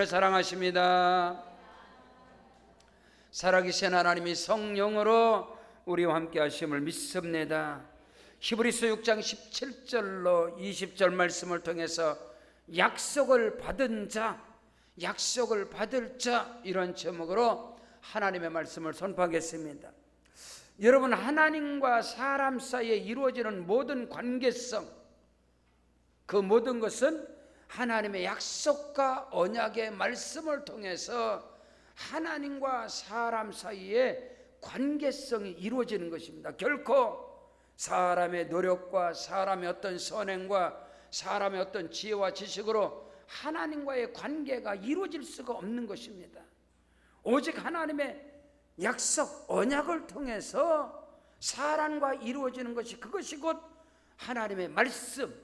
사랑하십니다. 살아계신 하나님이 성령으로 우리와 함께 하심을 믿습니다. 히브리서 6장 17절로 20절 말씀을 통해서 약속을 받은 자, 약속을 받을 자, 이런 제목으로 하나님의 말씀을 선포하겠습니다. 여러분, 하나님과 사람 사이에 이루어지는 모든 관계성, 그 모든 것은 하나님의 약속과 언약의 말씀을 통해서 하나님과 사람 사이에 관계성이 이루어지는 것입니다. 결코 사람의 노력과 사람의 어떤 선행과 사람의 어떤 지혜와 지식으로 하나님과의 관계가 이루어질 수가 없는 것입니다. 오직 하나님의 약속, 언약을 통해서 사람과 이루어지는 것이, 그것이 곧 하나님의 말씀,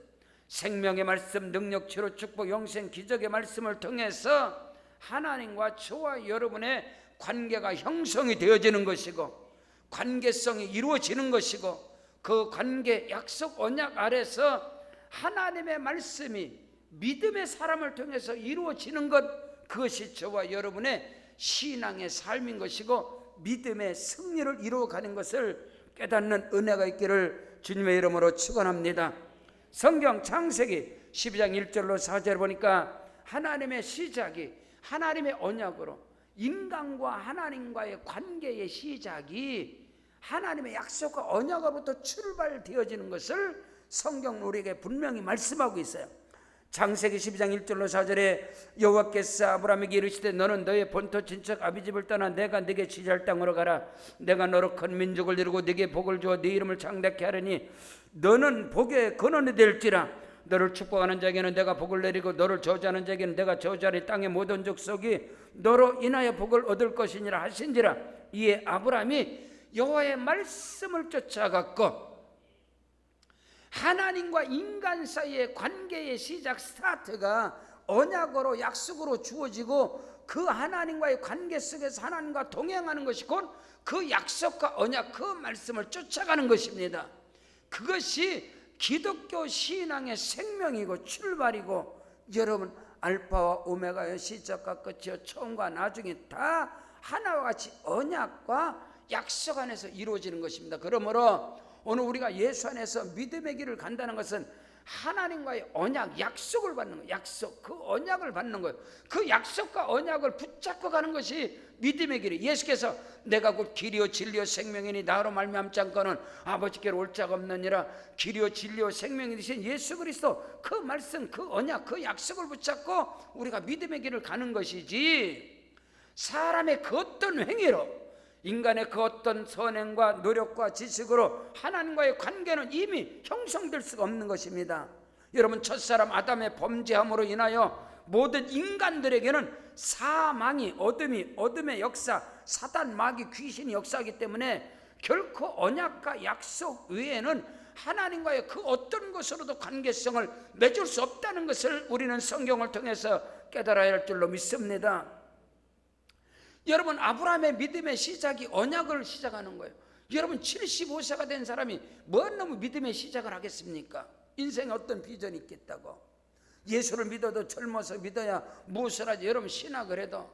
생명의 말씀, 능력, 치료, 축복, 영생, 기적의 말씀을 통해서 하나님과 저와 여러분의 관계가 형성이 되어지는 것이고 관계성이 이루어지는 것이고, 그 관계, 약속, 언약 아래서 하나님의 말씀이 믿음의 사람을 통해서 이루어지는 것, 그것이 저와 여러분의 신앙의 삶인 것이고 믿음의 승리를 이루어가는 것을 깨닫는 은혜가 있기를 주님의 이름으로 축원합니다. 성경 창세기 12장 1절로 4절 보니까 하나님의 시작이, 하나님의 언약으로 인간과 하나님과의 관계의 시작이 하나님의 약속과 언약으로부터 출발되어지는 것을 성경 우리에게 분명히 말씀하고 있어요. 창세기 12장 1절로 4절에 여호와께서 아브라함에게 이르시되 너는 너의 본토 친척 아비집을 떠나 내가 네게 지시할 땅으로 가라. 내가 너로 큰 민족을 이루고 네게 복을 주어 네 이름을 창대케 하리니 너는 복의 근원이 될지라. 너를 축복하는 자에게는 내가 복을 내리고 너를 저주하는 자에게는 내가 저주하리. 땅의 모든 족속이 너로 인하여 복을 얻을 것이니라 하신지라. 이에 아브라함이 여호와의 말씀을 쫓아갔고, 하나님과 인간 사이의 관계의 시작, 스타트가 언약으로, 약속으로 주어지고 그 하나님과의 관계 속에서 하나님과 동행하는 것이 곧 그 약속과 언약, 그 말씀을 쫓아가는 것입니다. 그것이 기독교 신앙의 생명이고 출발이고, 여러분, 알파와 오메가의 시작과 끝이요 처음과 나중이 다 하나와 같이 언약과 약속 안에서 이루어지는 것입니다. 그러므로 오늘 우리가 예수 안에서 믿음의 길을 간다는 것은 하나님과의 언약, 약속을 받는 거예요. 약속, 그 언약을 받는 거예요. 그 약속과 언약을 붙잡고 가는 것이 믿음의 길이에요. 예수께서 내가 곧 길이요 진리요 생명이니 나로 말미암지 않고는 아버지께로 올 자가 없느니라. 길이요 진리요 생명이 되신 예수 그리스도, 그 말씀, 그 언약, 그 약속을 붙잡고 우리가 믿음의 길을 가는 것이지, 사람의 그 어떤 행위로, 인간의 그 어떤 선행과 노력과 지식으로 하나님과의 관계는 이미 형성될 수가 없는 것입니다. 여러분, 첫사람 아담의 범죄함으로 인하여 모든 인간들에게는 사망이, 어둠의 역사, 사단, 마귀, 귀신이 역사하기 때문에 결코 언약과 약속 외에는 하나님과의 그 어떤 것으로도 관계성을 맺을 수 없다는 것을 우리는 성경을 통해서 깨달아야 할 줄로 믿습니다. 여러분, 아브라함의 믿음의 시작이 언약을 시작하는 거예요. 여러분, 75세가 된 사람이 뭔 놈의 믿음의 시작을 하겠습니까? 인생에 어떤 비전이 있겠다고. 예수를 믿어도 젊어서 믿어야 무엇을 하지. 여러분, 신학을 해도,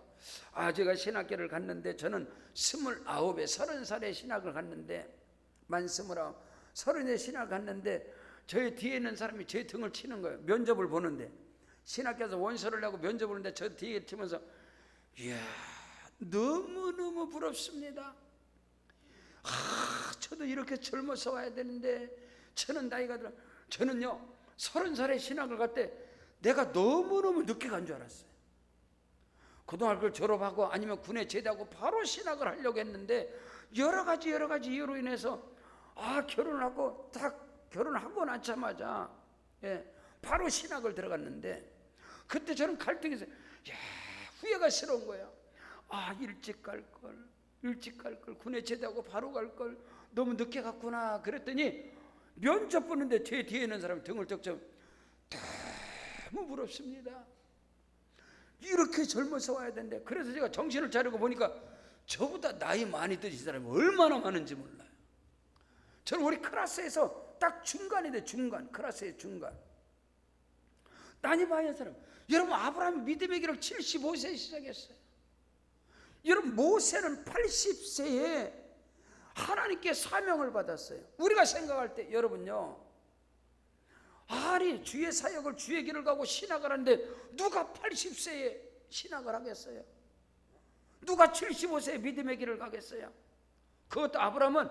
제가 신학교를 갔는데 저는 29에 30살에 신학을 갔는데, 만 29, 30에 신학을 갔는데 저희 뒤에 있는 사람이 제 등을 치는 거예요. 면접을 보는데, 신학교에서 원서를 내고 면접을 보는데 저 뒤에 치면서, 이야, 너무너무 부럽습니다. 저도 이렇게 젊어서 와야 되는데, 저는 나이가 들어, 저는요 30살에 신학을 갈 때 내가 너무너무 늦게 간 줄 알았어요. 고등학교를 졸업하고 아니면 군에 제대하고 바로 신학을 하려고 했는데 여러 가지 이유로 인해서 결혼하고 딱 결혼하고 나자마자 바로 신학을 들어갔는데, 그때 저는 갈등해서 후회가 스러운 거예요. 일찍 갈 걸, 군에 제대하고 바로 갈 걸, 너무 늦게 갔구나. 그랬더니 면접 보는데 제 뒤에 있는 사람 등을 쩍쩍, 너무 부럽습니다. 이렇게 젊어서 와야 되는데. 그래서 제가 정신을 차리고 보니까 저보다 나이 많이 드신 사람이 얼마나 많은지 몰라요. 저는 우리 클래스에서 딱 중간인데, 중간, 클래스의 중간. 나이 많은 사람, 여러분, 아브라함이 믿음의 길을 75세에 시작했어요. 여러분, 모세는 80세에 하나님께 사명을 받았어요. 우리가 생각할 때 여러분요, 아니 주의 사역을, 주의 길을 가고 신학을 하는데 누가 80세에 신학을 하겠어요? 누가 75세에 믿음의 길을 가겠어요? 그것도 아브라함은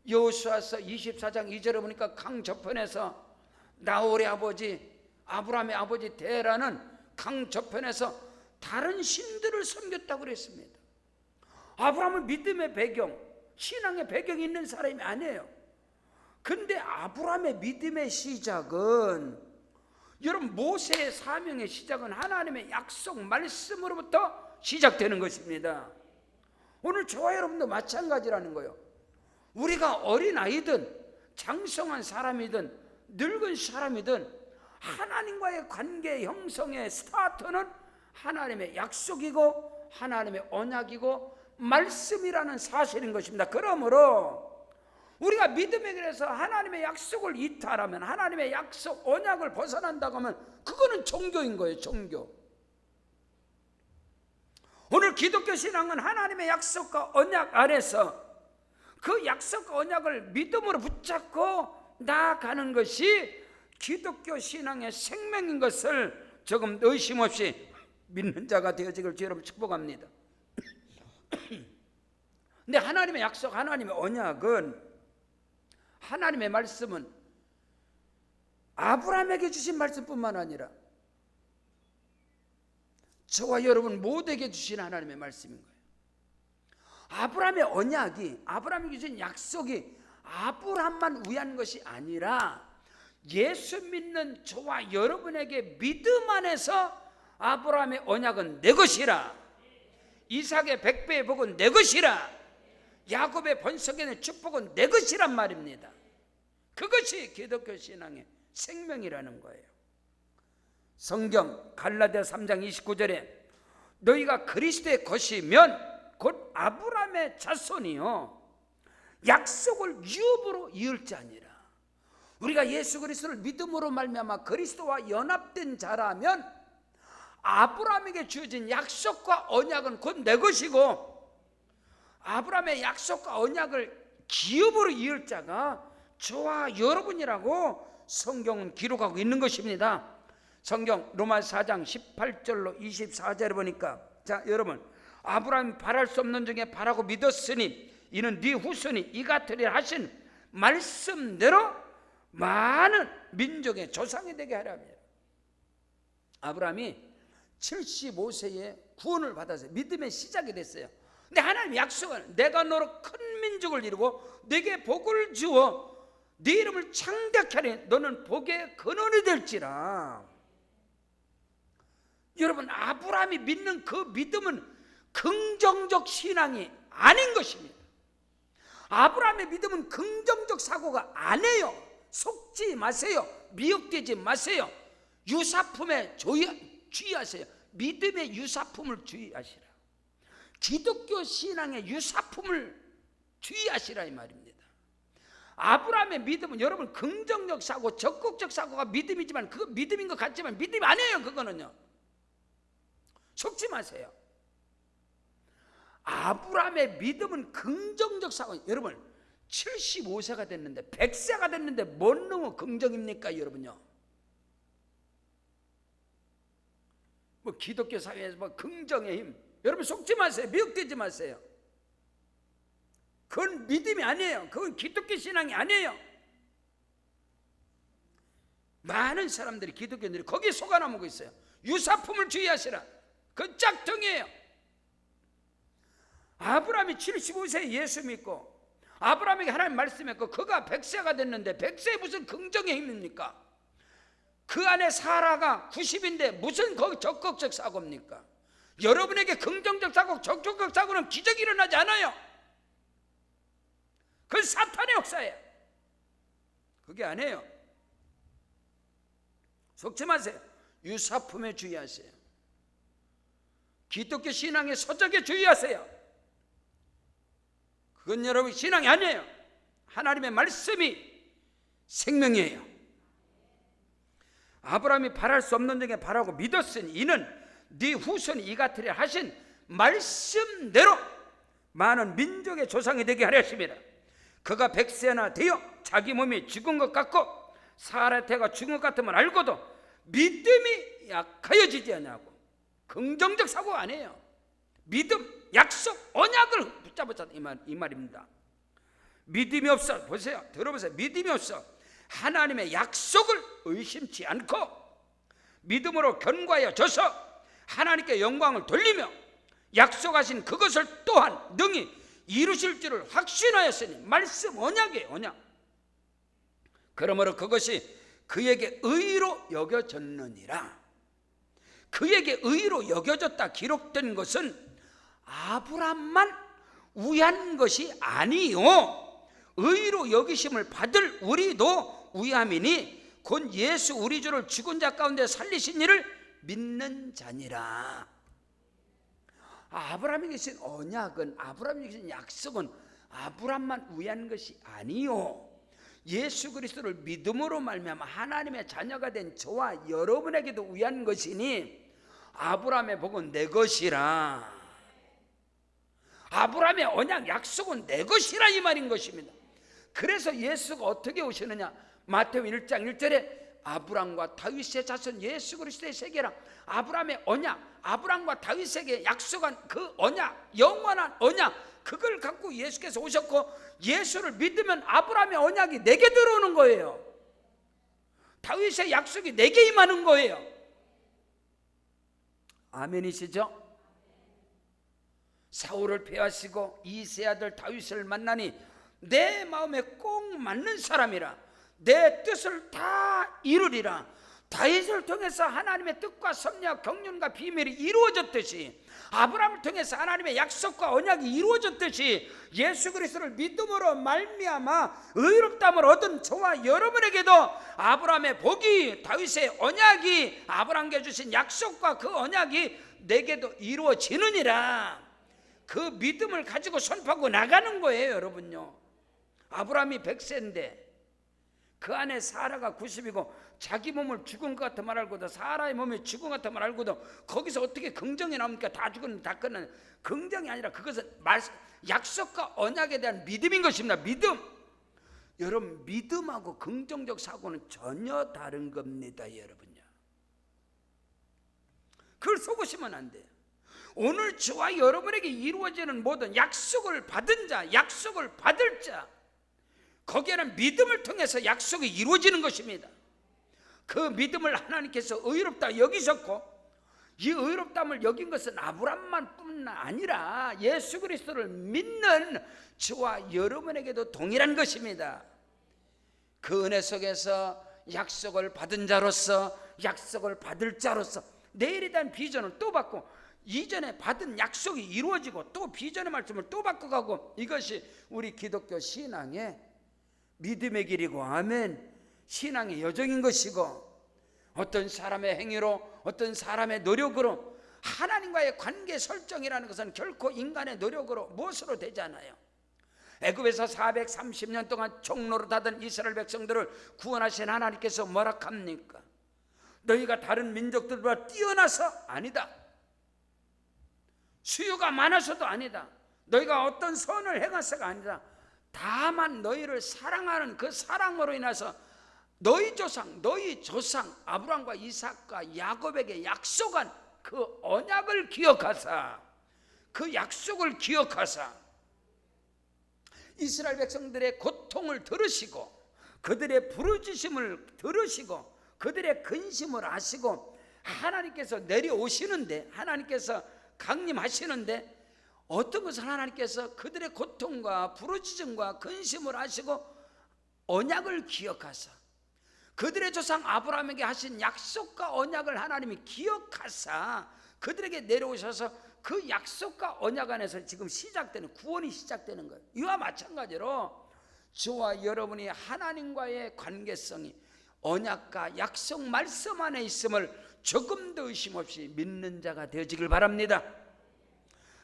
여호수아서 24장 2절에 보니까 강 저편에서 나홀의 아버지, 아브라함의 아버지 데라는 강 저편에서 다른 신들을 섬겼다고 그랬습니다. 아브라함은 믿음의 배경, 신앙의 배경이 있는 사람이 아니에요. 근데 아브라함의 믿음의 시작은, 여러분, 모세의 사명의 시작은 하나님의 약속 말씀으로부터 시작되는 것입니다. 오늘 저와 여러분도 마찬가지라는 거예요. 우리가 어린아이든 장성한 사람이든 늙은 사람이든 하나님과의 관계 형성의 스타트는 하나님의 약속이고 하나님의 언약이고 말씀이라는 사실인 것입니다. 그러므로 우리가 믿음의 길에서 하나님의 약속을 이탈하면, 하나님의 약속 언약을 벗어난다고 하면 그거는 종교인 거예요. 종교. 오늘 기독교 신앙은 하나님의 약속과 언약 안에서 그 약속과 언약을 믿음으로 붙잡고 나아가는 것이 기독교 신앙의 생명인 것을 조금 의심 없이 믿는 자가 되어지길 여러분 축복합니다. 근데 하나님의 약속, 하나님의 언약은, 하나님의 말씀은 아브라함에게 주신 말씀뿐만 아니라 저와 여러분 모두에게 주신 하나님의 말씀인 거예요. 아브라함의 언약이, 아브라함에게 주신 약속이 아브라함만 위한 것이 아니라 예수 믿는 저와 여러분에게 믿음 안에서 아브라함의 언약은 내 것이라, 이삭의 100배의 복은 내 것이라, 야곱의 번성에는 축복은 내 것이란 말입니다. 그것이 기독교 신앙의 생명이라는 거예요. 성경 갈라디아 3장 29절에 너희가 그리스도의 것이면 곧 아브라함의 자손이요 약속을 유업으로 이을 자니라. 우리가 예수 그리스도를 믿음으로 말미암아 그리스도와 연합된 자라면 아브라함에게 주어진 약속과 언약은 곧 내 것이고, 아브라함의 약속과 언약을 기업으로 이을 자가 저와 여러분이라고 성경은 기록하고 있는 것입니다. 성경 로마서 4장 18절로 24절에 보니까, 자 여러분, 아브라함이 바랄 수 없는 중에 바라고 믿었으니 이는 네 후손이 이 같으리라 하신 말씀대로 많은 민족의 조상이 되게 하랍니다. 아브라함이 75세에 구원을 받아서 믿음의 시작이 됐어요. 근데 하나님 약속은 내가 너로 큰 민족을 이루고 내게 복을 주어 네 이름을 창대케 하리. 너는 복의 근원이 될지라. 여러분, 아브라함이 믿는 그 믿음은 긍정적 신앙이 아닌 것입니다. 아브라함의 믿음은 긍정적 사고가 아니에요. 속지 마세요. 미혹되지 마세요. 유사품에 주의하세요. 믿음의 유사품을 주의하시라. 기독교 신앙의 유사품을 주의하시라 이 말입니다. 아브라함의 믿음은 여러분 긍정적 사고, 적극적 사고가 믿음이지만 그거 믿음인 것 같지만 믿음이 아니에요. 그거는요. 속지 마세요. 아브라함의 믿음은 긍정적 사고. 여러분 75세가 됐는데 100세가 됐는데 뭔 놈의 긍정입니까 여러분요? 뭐 기독교 사회에서 뭐 긍정의 힘, 여러분 속지 마세요. 미혹되지 마세요. 그건 믿음이 아니에요. 그건 기독교 신앙이 아니에요. 많은 사람들이, 기독교인들이 거기에 속아나무고 있어요. 유사품을 주의하시라. 그건 짝퉁이에요. 아브라함이 75세에 예수 믿고 아브라함에게 하나님 말씀했고 그가 100세가 됐는데 100세에 무슨 긍정의 힘입니까? 그 안에 사라가 90인데 무슨 거기 적극적 사고입니까? 여러분에게 긍정적 사고, 적극적 사고는 기적이 일어나지 않아요. 그건 사탄의 역사예요. 그게 아니에요. 속지 마세요. 유사품에 주의하세요. 기독교 신앙의 서적에 주의하세요. 그건 여러분 신앙이 아니에요. 하나님의 말씀이 생명이에요. 아브라함이 바랄 수 없는 중에 바라고 믿었으니 이는 네 후손이 이같으리라 하신 말씀대로 많은 민족의 조상이 되게 하려 하심이라. 그가 100세나 되어 자기 몸이 죽은 것 같고 사라의 태가 죽은 것 같음을 알고도 믿음이 약하여지지 않냐고. 긍정적 사고가 아니에요. 믿음, 약속, 언약을 붙잡았다 이 말입니다. 믿음이 없어, 보세요, 들어보세요. 믿음이 없어 하나님의 약속을 의심치 않고 믿음으로 견고하여 져서 하나님께 영광을 돌리며 약속하신 그것을 또한 능히 이루실 줄을 확신하였으니 말씀 언약이에요. 언약. 그러므로 그것이 그에게 의로 여겨졌느니라. 그에게 의로 여겨졌다 기록된 것은 아브람만 위한 것이 아니요 의로 여기심을 받을 우리도 위함이니 곧 예수 우리 주를 죽은 자 가운데 살리신 이를 믿는 자니라. 아브라함에게 주신 언약은, 아브라함에게 주신 약속은 아브람만 위한 것이 아니요 예수 그리스도를 믿음으로 말미암아 하나님의 자녀가 된 저와 여러분에게도 위한 것이니 아브라함의 복은 내 것이라. 아브라함의 언약 약속은 내 것이라 이 말인 것입니다. 그래서 예수가 어떻게 오시느냐, 마태복음 1장 1절에 아브라함과 다윗의 자손 예수 그리스도의 세계라. 아브라함의 언약, 아브라함과 다윗에게 약속한 그 언약, 영원한 언약, 그걸 갖고 예수께서 오셨고 예수를 믿으면 아브라함의 언약이 내게 들어오는 거예요. 다윗의 약속이 내게 임하는 거예요. 아멘이시죠? 사울을 패하시고 이세 아들 다윗을 만나니 내 마음에 꼭 맞는 사람이라 내 뜻을 다 이루리라. 다윗을 통해서 하나님의 뜻과 섭리와 경륜과 비밀이 이루어졌듯이 아브라함을 통해서 하나님의 약속과 언약이 이루어졌듯이 예수 그리스도를 믿음으로 말미암아 의롭다함을 얻은 저와 여러분에게도 아브라함의 복이, 다윗의 언약이, 아브라함께 주신 약속과 그 언약이 내게도 이루어지느니라. 그 믿음을 가지고 선포하고 나가는 거예요. 여러분요, 아브라함이 100세인데 그 안에 사라가 90이고 자기 몸을 죽은 것 같은 말 알고도, 사라의 몸이 죽은 것 같은 말 알고도 거기서 어떻게 긍정이 나옵니까? 다 죽은 다 끝난. 긍정이 아니라 그것은 약속과 언약에 대한 믿음인 것입니다. 믿음. 여러분, 믿음하고 긍정적 사고는 전혀 다른 겁니다. 여러분요, 그걸 속으시면 안 돼요. 오늘 저와 여러분에게 이루어지는 모든 약속을 받은 자, 약속을 받을 자, 거기에는 믿음을 통해서 약속이 이루어지는 것입니다. 그 믿음을 하나님께서 의롭다 여기셨고 이 의롭다함을 여긴 것은 아브람만 뿐 아니라 예수 그리스도를 믿는 저와 여러분에게도 동일한 것입니다. 그 은혜 속에서 약속을 받은 자로서, 약속을 받을 자로서 내일에 대한 비전을 또 받고 이전에 받은 약속이 이루어지고 또 비전의 말씀을 또 바꿔가고, 이것이 우리 기독교 신앙의 믿음의 길이고, 아멘, 신앙의 여정인 것이고, 어떤 사람의 행위로, 어떤 사람의 노력으로 하나님과의 관계 설정이라는 것은 결코 인간의 노력으로 무엇으로 되지 않아요. 애굽에서 430년 동안 종노릇하던 이스라엘 백성들을 구원하신 하나님께서 뭐라 합니까? 너희가 다른 민족들보다 뛰어나서 아니다, 수요가 많아서도 아니다, 너희가 어떤 선을 행해서가 아니다, 다만 너희를 사랑하는 그 사랑으로 인해서 너희 조상 아브라함과 이삭과 야곱에게 약속한 그 언약을 기억하사, 그 약속을 기억하사 이스라엘 백성들의 고통을 들으시고 그들의 부르짖음을 들으시고 그들의 근심을 아시고 하나님께서 내려오시는데, 하나님께서 강림하시는데 어떤 것을 하나님께서 그들의 고통과 부르짖음과 근심을 아시고 언약을 기억하사 그들의 조상 아브라함에게 하신 약속과 언약을 하나님이 기억하사 그들에게 내려오셔서 그 약속과 언약 안에서 지금 시작되는 구원이 시작되는 거예요. 이와 마찬가지로 저와 여러분이 하나님과의 관계성이 언약과 약속 말씀 안에 있음을 조금도 의심 없이 믿는 자가 되어지길 바랍니다.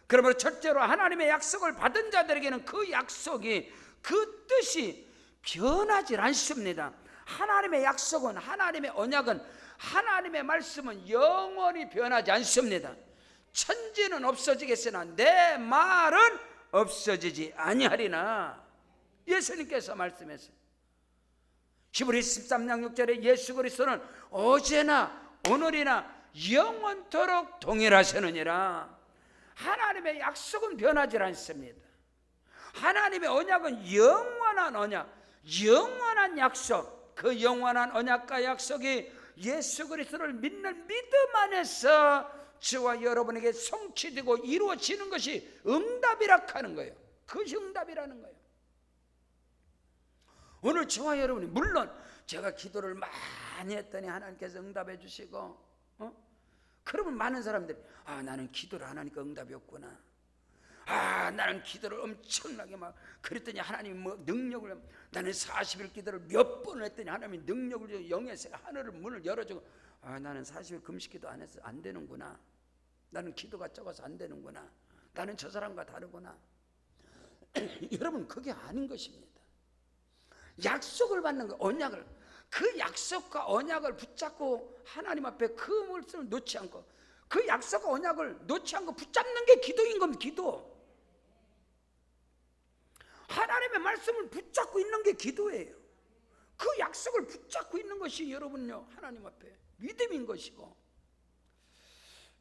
그러므로 첫째로 하나님의 약속을 받은 자들에게는 그 약속이, 그 뜻이 변하지 않습니다. 하나님의 약속은, 하나님의 언약은 하나님의 말씀은 영원히 변하지 않습니다. 천지는 없어지겠으나 내 말은 없어지지 아니하리나. 예수님께서 말씀했어요. 히브리 13장 6절에 예수 그리스도는 어제나 오늘이나 영원토록 동일하시느니라. 하나님의 약속은 변하지 않습니다. 하나님의 언약은 영원한 언약, 영원한 약속. 그 영원한 언약과 약속이 예수 그리스도를 믿는 믿음 안에서 저와 여러분에게 성취되고 이루어지는 것이 응답이라 하는 거예요. 그것이 응답이라는 거예요. 오늘 저와 여러분이, 물론 제가 기도를 많이 했더니 하나님께서 응답해 주시고, 그러면 많은 사람들이 나는 기도를 안 하니까 응답이 없구나. 나는 기도를 엄청나게 막 그랬더니 하나님이 뭐 능력을, 나는 40일 기도를 몇 번을 했더니 하나님이 능력을 주고 영에서 하늘을 문을 열어주고, 나는 40일 금식기도 안 해서 안 되는구나. 나는 기도가 적어서 안 되는구나. 나는 저 사람과 다르구나. 여러분, 그게 아닌 것입니다. 약속을 받는 거, 언약을, 그 약속과 언약을 붙잡고 하나님 앞에 그 말씀을 놓지 않고, 그 약속과 언약을 놓지 않고 붙잡는 게 기도인 겁니다. 기도. 하나님의 말씀을 붙잡고 있는 게 기도예요. 그 약속을 붙잡고 있는 것이 여러분요, 하나님 앞에 믿음인 것이고.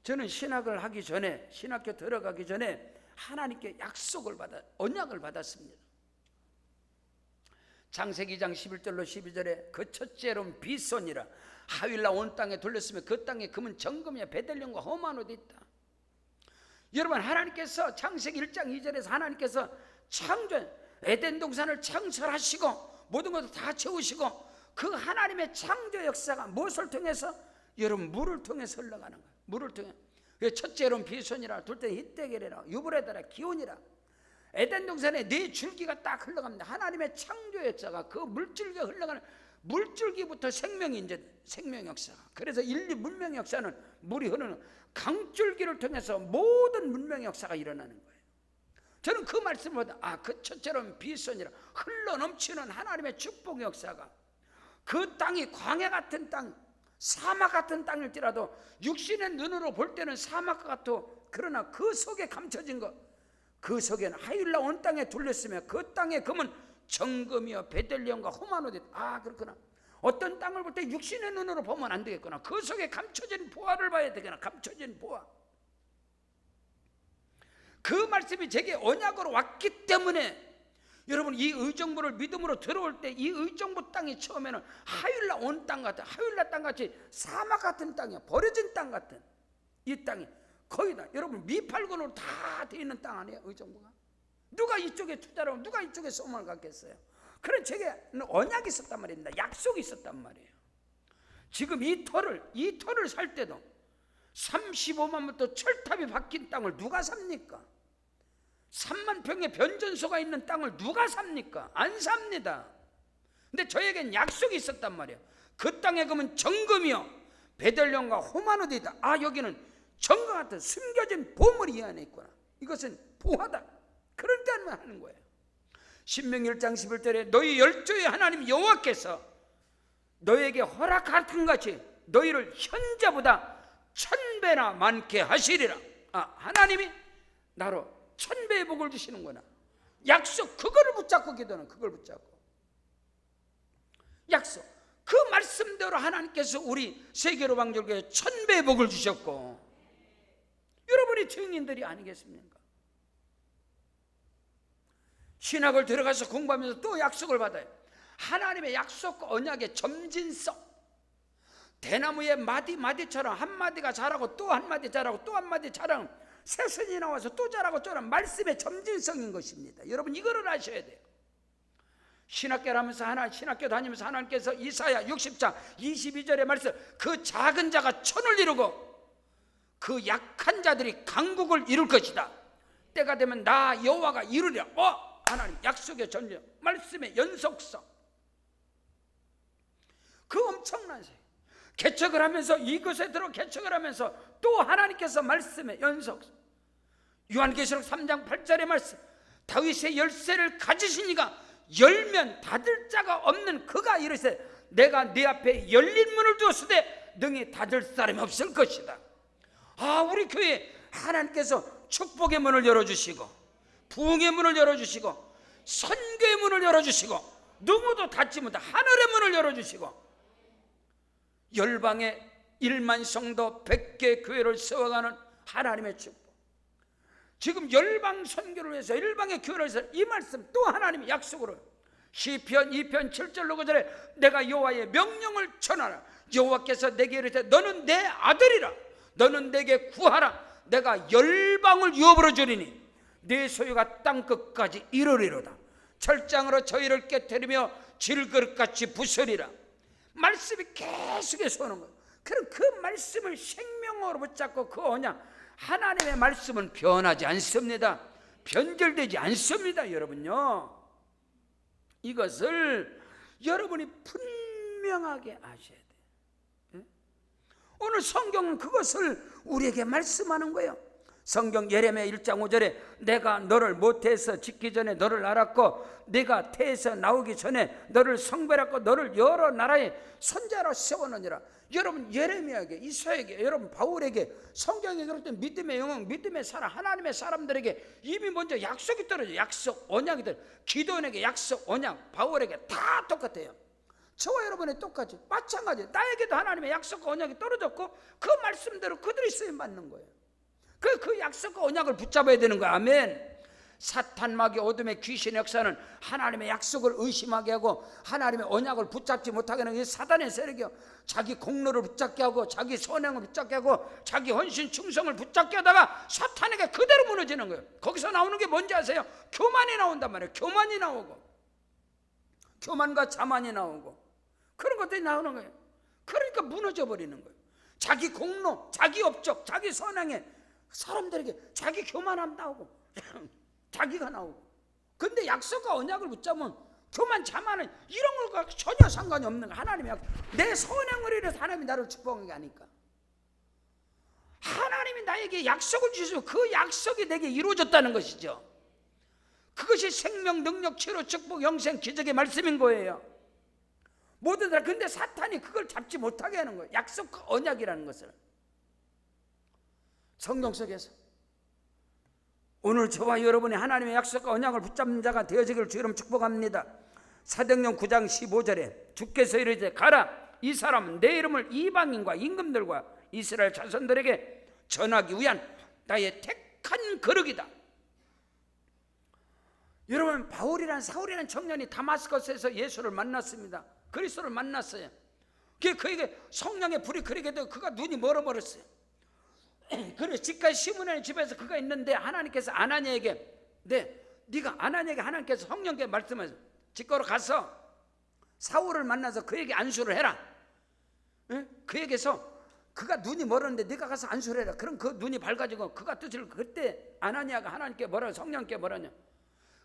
저는 신학을 하기 전에, 신학교 들어가기 전에 하나님께 약속을 받아, 언약을 받았습니다. 창세기 2장 11절로 12절에 그 첫째로는 비손이라 하윌라 온 땅에 둘렀으며 그 땅에 금은 정금이야 베들령과 험한 옷이 있다. 여러분, 하나님께서 창세기 1장 2절에서 하나님께서 창조, 에덴 동산을 창설하시고 모든 것을 다 채우시고, 그 하나님의 창조 역사가 무엇을 통해서? 여러분, 물을 통해서 흘러가는 거예요. 물을 통해. 첫째로는 비손이라, 둘째 히데겔이라, 유브라데라, 기온이라. 에덴 동산에 네 줄기가 딱 흘러갑니다. 하나님의 창조 역사가 그 물줄기가 흘러가는, 물줄기부터 생명이 이제 생명 역사가. 그래서 인류 문명 역사는 물이 흐르는 강줄기를 통해서 모든 문명 역사가 일어나는 거예요. 저는 그 말씀을 보다, 그 첫째로는 비손이라, 흘러 넘치는 하나님의 축복 역사가, 그 땅이 광야 같은 땅, 사막 같은 땅일지라도 육신의 눈으로 볼 때는 사막과 같고, 그러나 그 속에 감춰진 것, 그 속에는 하윌라 온 땅에 둘렸으며 그 땅에 금은 정금이여 베들령과 험한 옷이. 그렇구나. 어떤 땅을 볼 때 육신의 눈으로 보면 안 되겠구나. 그 속에 감춰진 보화를 봐야 되겠구나. 감춰진 보화. 그 말씀이 제게 언약으로 왔기 때문에, 여러분, 이 의정부를 믿음으로 들어올 때 이 의정부 땅이 처음에는 하윌라 온 땅 같은, 하윌라 땅같이 사막 같은 땅이야. 버려진 땅 같은 이 땅이 거의 다, 여러분, 미팔군으로 다 돼 있는 땅 아니에요, 의정부가? 누가 이쪽에 투자를 하고 누가 이쪽에 소망을 갖겠어요? 그런 제게 언약이 있었단 말입니다. 약속이 있었단 말이에요. 지금 이 터를 살 때도 35만부터 철탑이 박힌 땅을 누가 삽니까? 3만 평의 변전소가 있는 땅을 누가 삽니까? 안 삽니다. 근데 저에겐 약속이 있었단 말이에요. 그 땅에 가면 정금이요 베들령과 험한 옷이 있다. 여기는 정금 같은 숨겨진 보물이 이 안에 있구나. 이것은 보화다. 그럴 때만 하는 거예요. 신명기 1장 11절에 너희 열조의 하나님 여호와께서 너에게 허락하신 같이 너희를 현재보다 1000배나 많게 하시리라. 하나님이 나로 1000배의 복을 주시는구나. 약속, 그거를 붙잡고 기도는, 그걸 붙잡고 약속, 그 말씀대로 하나님께서 우리 세계로 방절교회에 1000배의 복을 주셨고, 여러분이 증인들이 아니겠습니까? 신학을 들어가서 공부하면서 또 약속을 받아요. 하나님의 약속과 언약의 점진성. 대나무의 마디마디처럼 한마디가 자라고 또 한마디 자라고 또 한마디 자라는, 새순이 나와서 또 자라고 또 자라는 말씀의 점진성인 것입니다. 여러분, 이거를 아셔야 돼요. 신학교를 하면서 신학교 다니면서 하나님께서 이사야 60장 22절의 말씀, 그 작은 자가 천을 이루고 그 약한 자들이 강국을 이룰 것이다. 때가 되면 나 여호와가 이루리라. 하나님 약속의 전쟁, 말씀의 연속성, 그 엄청난 세. 개척을 하면서 이것에 들어 개척을 하면서 또 하나님께서 말씀의 연속성. 요한계시록 3장 8절의 말씀, 다윗의 열쇠를 가지시니가 열면 닫을 자가 없는 그가 이르세 내가 네 앞에 열린 문을 두었으되 능히 닫을 사람이 없을 것이다. 우리 교회 하나님께서 축복의 문을 열어주시고 부흥의 문을 열어주시고 선교의 문을 열어주시고 누구도 닫지 못한 하늘의 문을 열어주시고 열방에 1만 성도 100개 교회를 세워가는 하나님의 축복. 지금 열방 선교를 위해서 열방의 교회를 위해서 이 말씀 또 하나님의 약속으로 시편 2편 7절로 9절에 내가 여호와의 명령을 전하라. 여호와께서 내게 이르되 너는 내 아들이라. 너는 내게 구하라. 내가 열방을 유업으로 주리니 내 소유가 땅끝까지 이르리로다. 철장으로 저희를 깨뜨리며 질그릇같이 부수리라. 말씀이 계속해서 오는 거예요. 그럼 그 말씀을 생명으로 붙잡고 그 언약, 하나님의 말씀은 변하지 않습니다. 변절되지 않습니다. 여러분요, 이것을 여러분이 분명하게 아셔야 돼요. 오늘 성경은 그것을 우리에게 말씀하는 거예요. 성경 예레미야 1장 5절에 내가 너를 모태에서 짓기 전에 너를 알았고 네가 태에서 나오기 전에 너를 성별했고 너를 여러 나라의 선자로 세워놓으니라. 여러분 예레미야에게, 이사야에게, 여러분 바울에게 성경에 그럴 때 믿음의 영혼, 믿음의 사람, 하나님의 사람들에게 이미 먼저 약속이 떨어져요. 약속, 언약이 떨어져요. 기도원에게 약속, 언약, 바울에게 다 똑같아요. 저와 여러분이 똑같이 마찬가지. 나에게도 하나님의 약속과 언약이 떨어졌고 그 말씀대로 그들이 쓰임 받는 거예요. 그 약속과 언약을 붙잡아야 되는 거야. 아멘. 사탄, 마귀, 어둠의 귀신의 역사는 하나님의 약속을 의심하게 하고 하나님의 언약을 붙잡지 못하게 하는 게 사단의 세력이요. 자기 공로를 붙잡게 하고 자기 선행을 붙잡게 하고 자기 헌신 충성을 붙잡게 하다가 사탄에게 그대로 무너지는 거예요. 거기서 나오는 게 뭔지 아세요? 교만이 나온단 말이에요. 교만이 나오고 교만과 자만이 나오고 그런 것들이 나오는 거예요. 그러니까 무너져 버리는 거예요. 자기 공로, 자기 업적, 자기 선행에 사람들에게 자기 교만함 나오고 자기가 나오고. 근데 약속과 언약을 붙잡으면 교만, 자만은 이런 것과 전혀 상관이 없는 거야. 하나님의 약속. 내 선행을 이래서 하나님이 나를 축복한 게 아닐까. 하나님이 나에게 약속을 주시고 그 약속이 내게 이루어졌다는 것이죠. 그것이 생명, 능력, 치료, 축복, 영생, 기적의 말씀인 거예요. 모든 사람. 근데 사탄이 그걸 잡지 못하게 하는 거예요. 약속과 언약이라는 것을. 성경 속에서 오늘 저와 여러분이 하나님의 약속과 언약을 붙잡는 자가 되어지기를 주 이름 축복합니다. 사도행전 9장 15절에 주께서 이르시되 가라. 이 사람은 내 이름을 이방인과 임금들과 이스라엘 자손들에게 전하기 위한 나의 택한 거룩이다. 여러분, 바울이란 사울이라는 청년이 다마스커스에서 예수를 만났습니다. 그리스도를 만났어요. 그에게 성령의 불이 그리게 되고 그가 눈이 멀어버렸어요. 그래 집까지 시므나의 집에서 그가 있는데 하나님께서 아나니에게 네가 아나니에게 하나님께서 성령께 말씀하셔서 집거로 가서 사울을 만나서 그에게 안수를 해라. 그에게서 그가 눈이 멀었는데 네가 가서 안수를 해라. 그럼 그 눈이 밝아지고 그가 뜻을. 그때 아나니아가 하나님께 뭐라, 성령께 뭐라냐,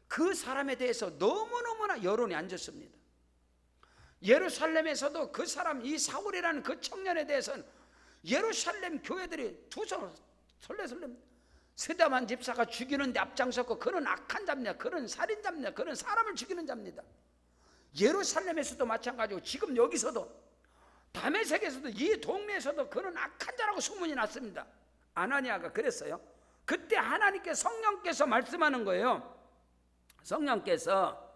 그 사람에 대해서 너무너무나 여론이 안 좋습니다. 예루살렘에서도 그 사람, 이 사울이라는 그 청년에 대해서는 예루살렘 교회들이 설레설렘 스데반 집사가 죽이는데 앞장섰고 그는 악한 자입니다. 그는 살인자입니다. 그는 사람을 죽이는 자입니다. 예루살렘에서도 마찬가지고 지금 여기서도 다메섹에서도 이 동네에서도 그는 악한 자라고 소문이 났습니다. 아나니아가 그랬어요. 그때 하나님께 성령께서 말씀하는 거예요. 성령께서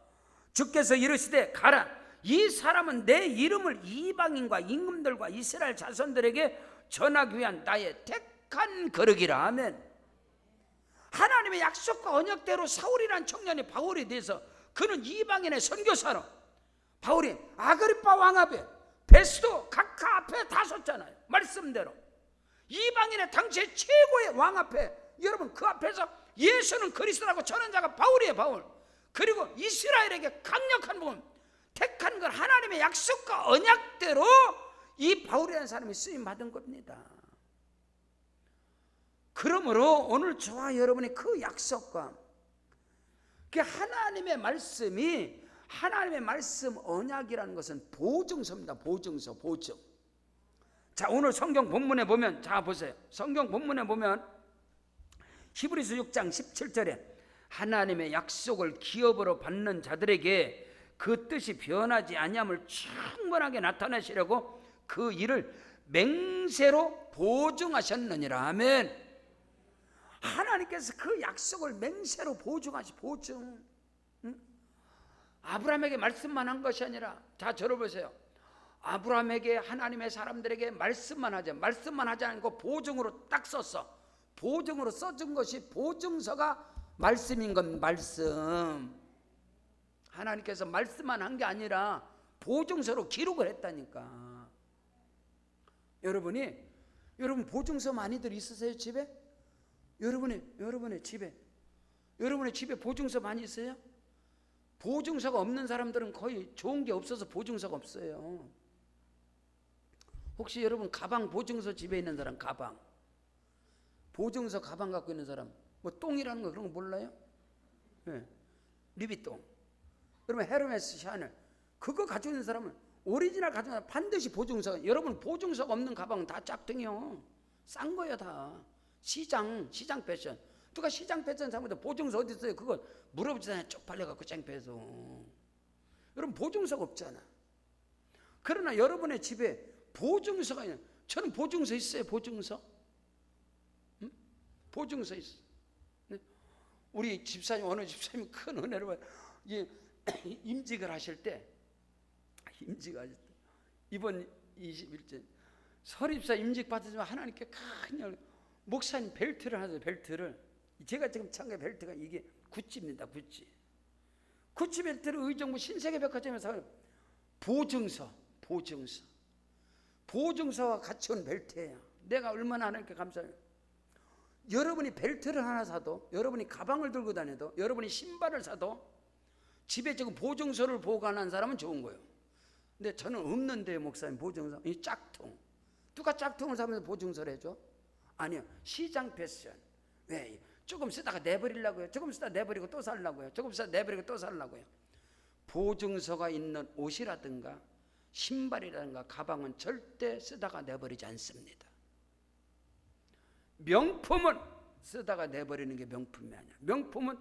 주께서 이르시되 가라. 이 사람은 내 이름을 이방인과 임금들과 이스라엘 자손들에게 전하기 위한 나의 택한 거룩이라. 아멘. 하나님의 약속과 언약대로 사울이란 청년이 바울이 돼서 그는 이방인의 선교사로 바울이 아그리파 왕 앞에 베스도 각하 앞에 다 섰잖아요. 말씀대로 이방인의 당시의 최고의 왕 앞에, 여러분 그 앞에서 예수는 그리스도라고 전한 자가 바울이에요. 바울. 그리고 이스라엘에게 강력한 복음, 택한 걸 하나님의 약속과 언약대로 이 바울이라는 사람이 쓰임 받은 겁니다. 그러므로 오늘 저와 여러분이 그 약속과 그 하나님의 말씀이, 하나님의 말씀 언약이라는 것은 보증서입니다. 보증서, 보증. 자, 오늘 성경 본문에 보면, 자 보세요. 성경 본문에 보면 히브리서 6장 17절에 하나님의 약속을 기업으로 받는 자들에게 그 뜻이 변하지 아니함을 충분하게 나타내시려고 그 일을 맹세로 보증하셨느니라. 아멘. 하나님께서 그 약속을 맹세로 보증. 아브라함에게 말씀만 한 것이 아니라, 자 저를 보세요. 아브라함에게 하나님의 사람들에게 말씀만 하지 않고 보증으로 딱 썼어. 보증으로 써준 것이 보증서가 말씀인 건 말씀. 하나님께서 말씀만 한 게 아니라 보증서로 기록을 했다니까. 여러분 보증서 많이들 있으세요 집에? 여러분의 집에 보증서 많이 있어요? 보증서가 없는 사람들은 거의 좋은 게 없어서 보증서가 없어요. 혹시 여러분 가방 보증서 집에 있는 사람, 가방 보증서 가방 갖고 있는 사람, 뭐 똥이라는 거 그런 거 몰라요? 네. 리비똥, 그러면 헤르메스, 샤넬, 그거 가지고 있는 사람은 오리지널 가지고 있는 사람은 반드시 보증서. 여러분 보증서가 없는 가방은 다 짝퉁이요. 싼 거예요 다. 시장 패션. 누가 시장 패션 사면 보증서 어디 있어요? 그거 물어보잖아요. 쪽팔려갖고 창피해서. 여러분 보증서가 없잖아. 그러나 여러분의 집에 보증서가 있는, 저는 보증서 있어요. 보증서. 응? 보증서 있어. 네? 우리 집사님, 어느 집사님이 큰 은혜를 받아 임직을 하실 때, 이번 21째 설립사 임직 받으시면 하나님께 큰 열, 목사님 벨트를 하세요. 벨트를, 제가 지금 참가 벨트가 이게 구찌입니다. 구찌 벨트를 의정부 신세계백화점에서 보증서와 같이 온 벨트예요. 내가 얼마나 하나님께 감사해요. 여러분이 벨트를 하나 사도, 여러분이 가방을 들고 다녀도, 여러분이 신발을 사도 집에 지금 보증서를 보관한 사람은 좋은 거예요. 근데 저는 없는데요, 목사님. 보증서, 이 짝퉁. 누가 짝퉁을 사면서 보증서를 해줘? 아니요, 시장 패션. 왜? 조금 쓰다가 내버리려고요. 조금 쓰다 내버리고 또 살라고요. 조금 쓰다 내버리고 또 살라고요. 보증서가 있는 옷이라든가 신발이라든가 가방은 절대 쓰다가 내버리지 않습니다. 명품은 쓰다가 내버리는 게 명품이 아니야. 명품은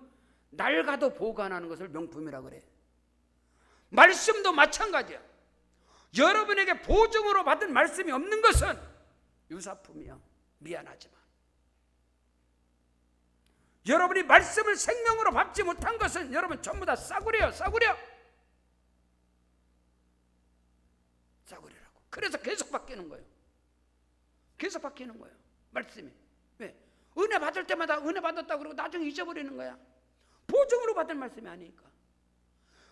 낡아도 보관하는 것을 명품이라고 그래. 말씀도 마찬가지야. 여러분에게 보증으로 받은 말씀이 없는 것은 유사품이야. 미안하지만 여러분이 말씀을 생명으로 받지 못한 것은 여러분 전부 다 싸구려요. 싸구려라고. 그래서 계속 바뀌는 거예요. 말씀이. 왜? 은혜 받을 때마다 은혜 받았다고 그러고 나중에 잊어버리는 거야. 보증으로 받은 말씀이 아니니까.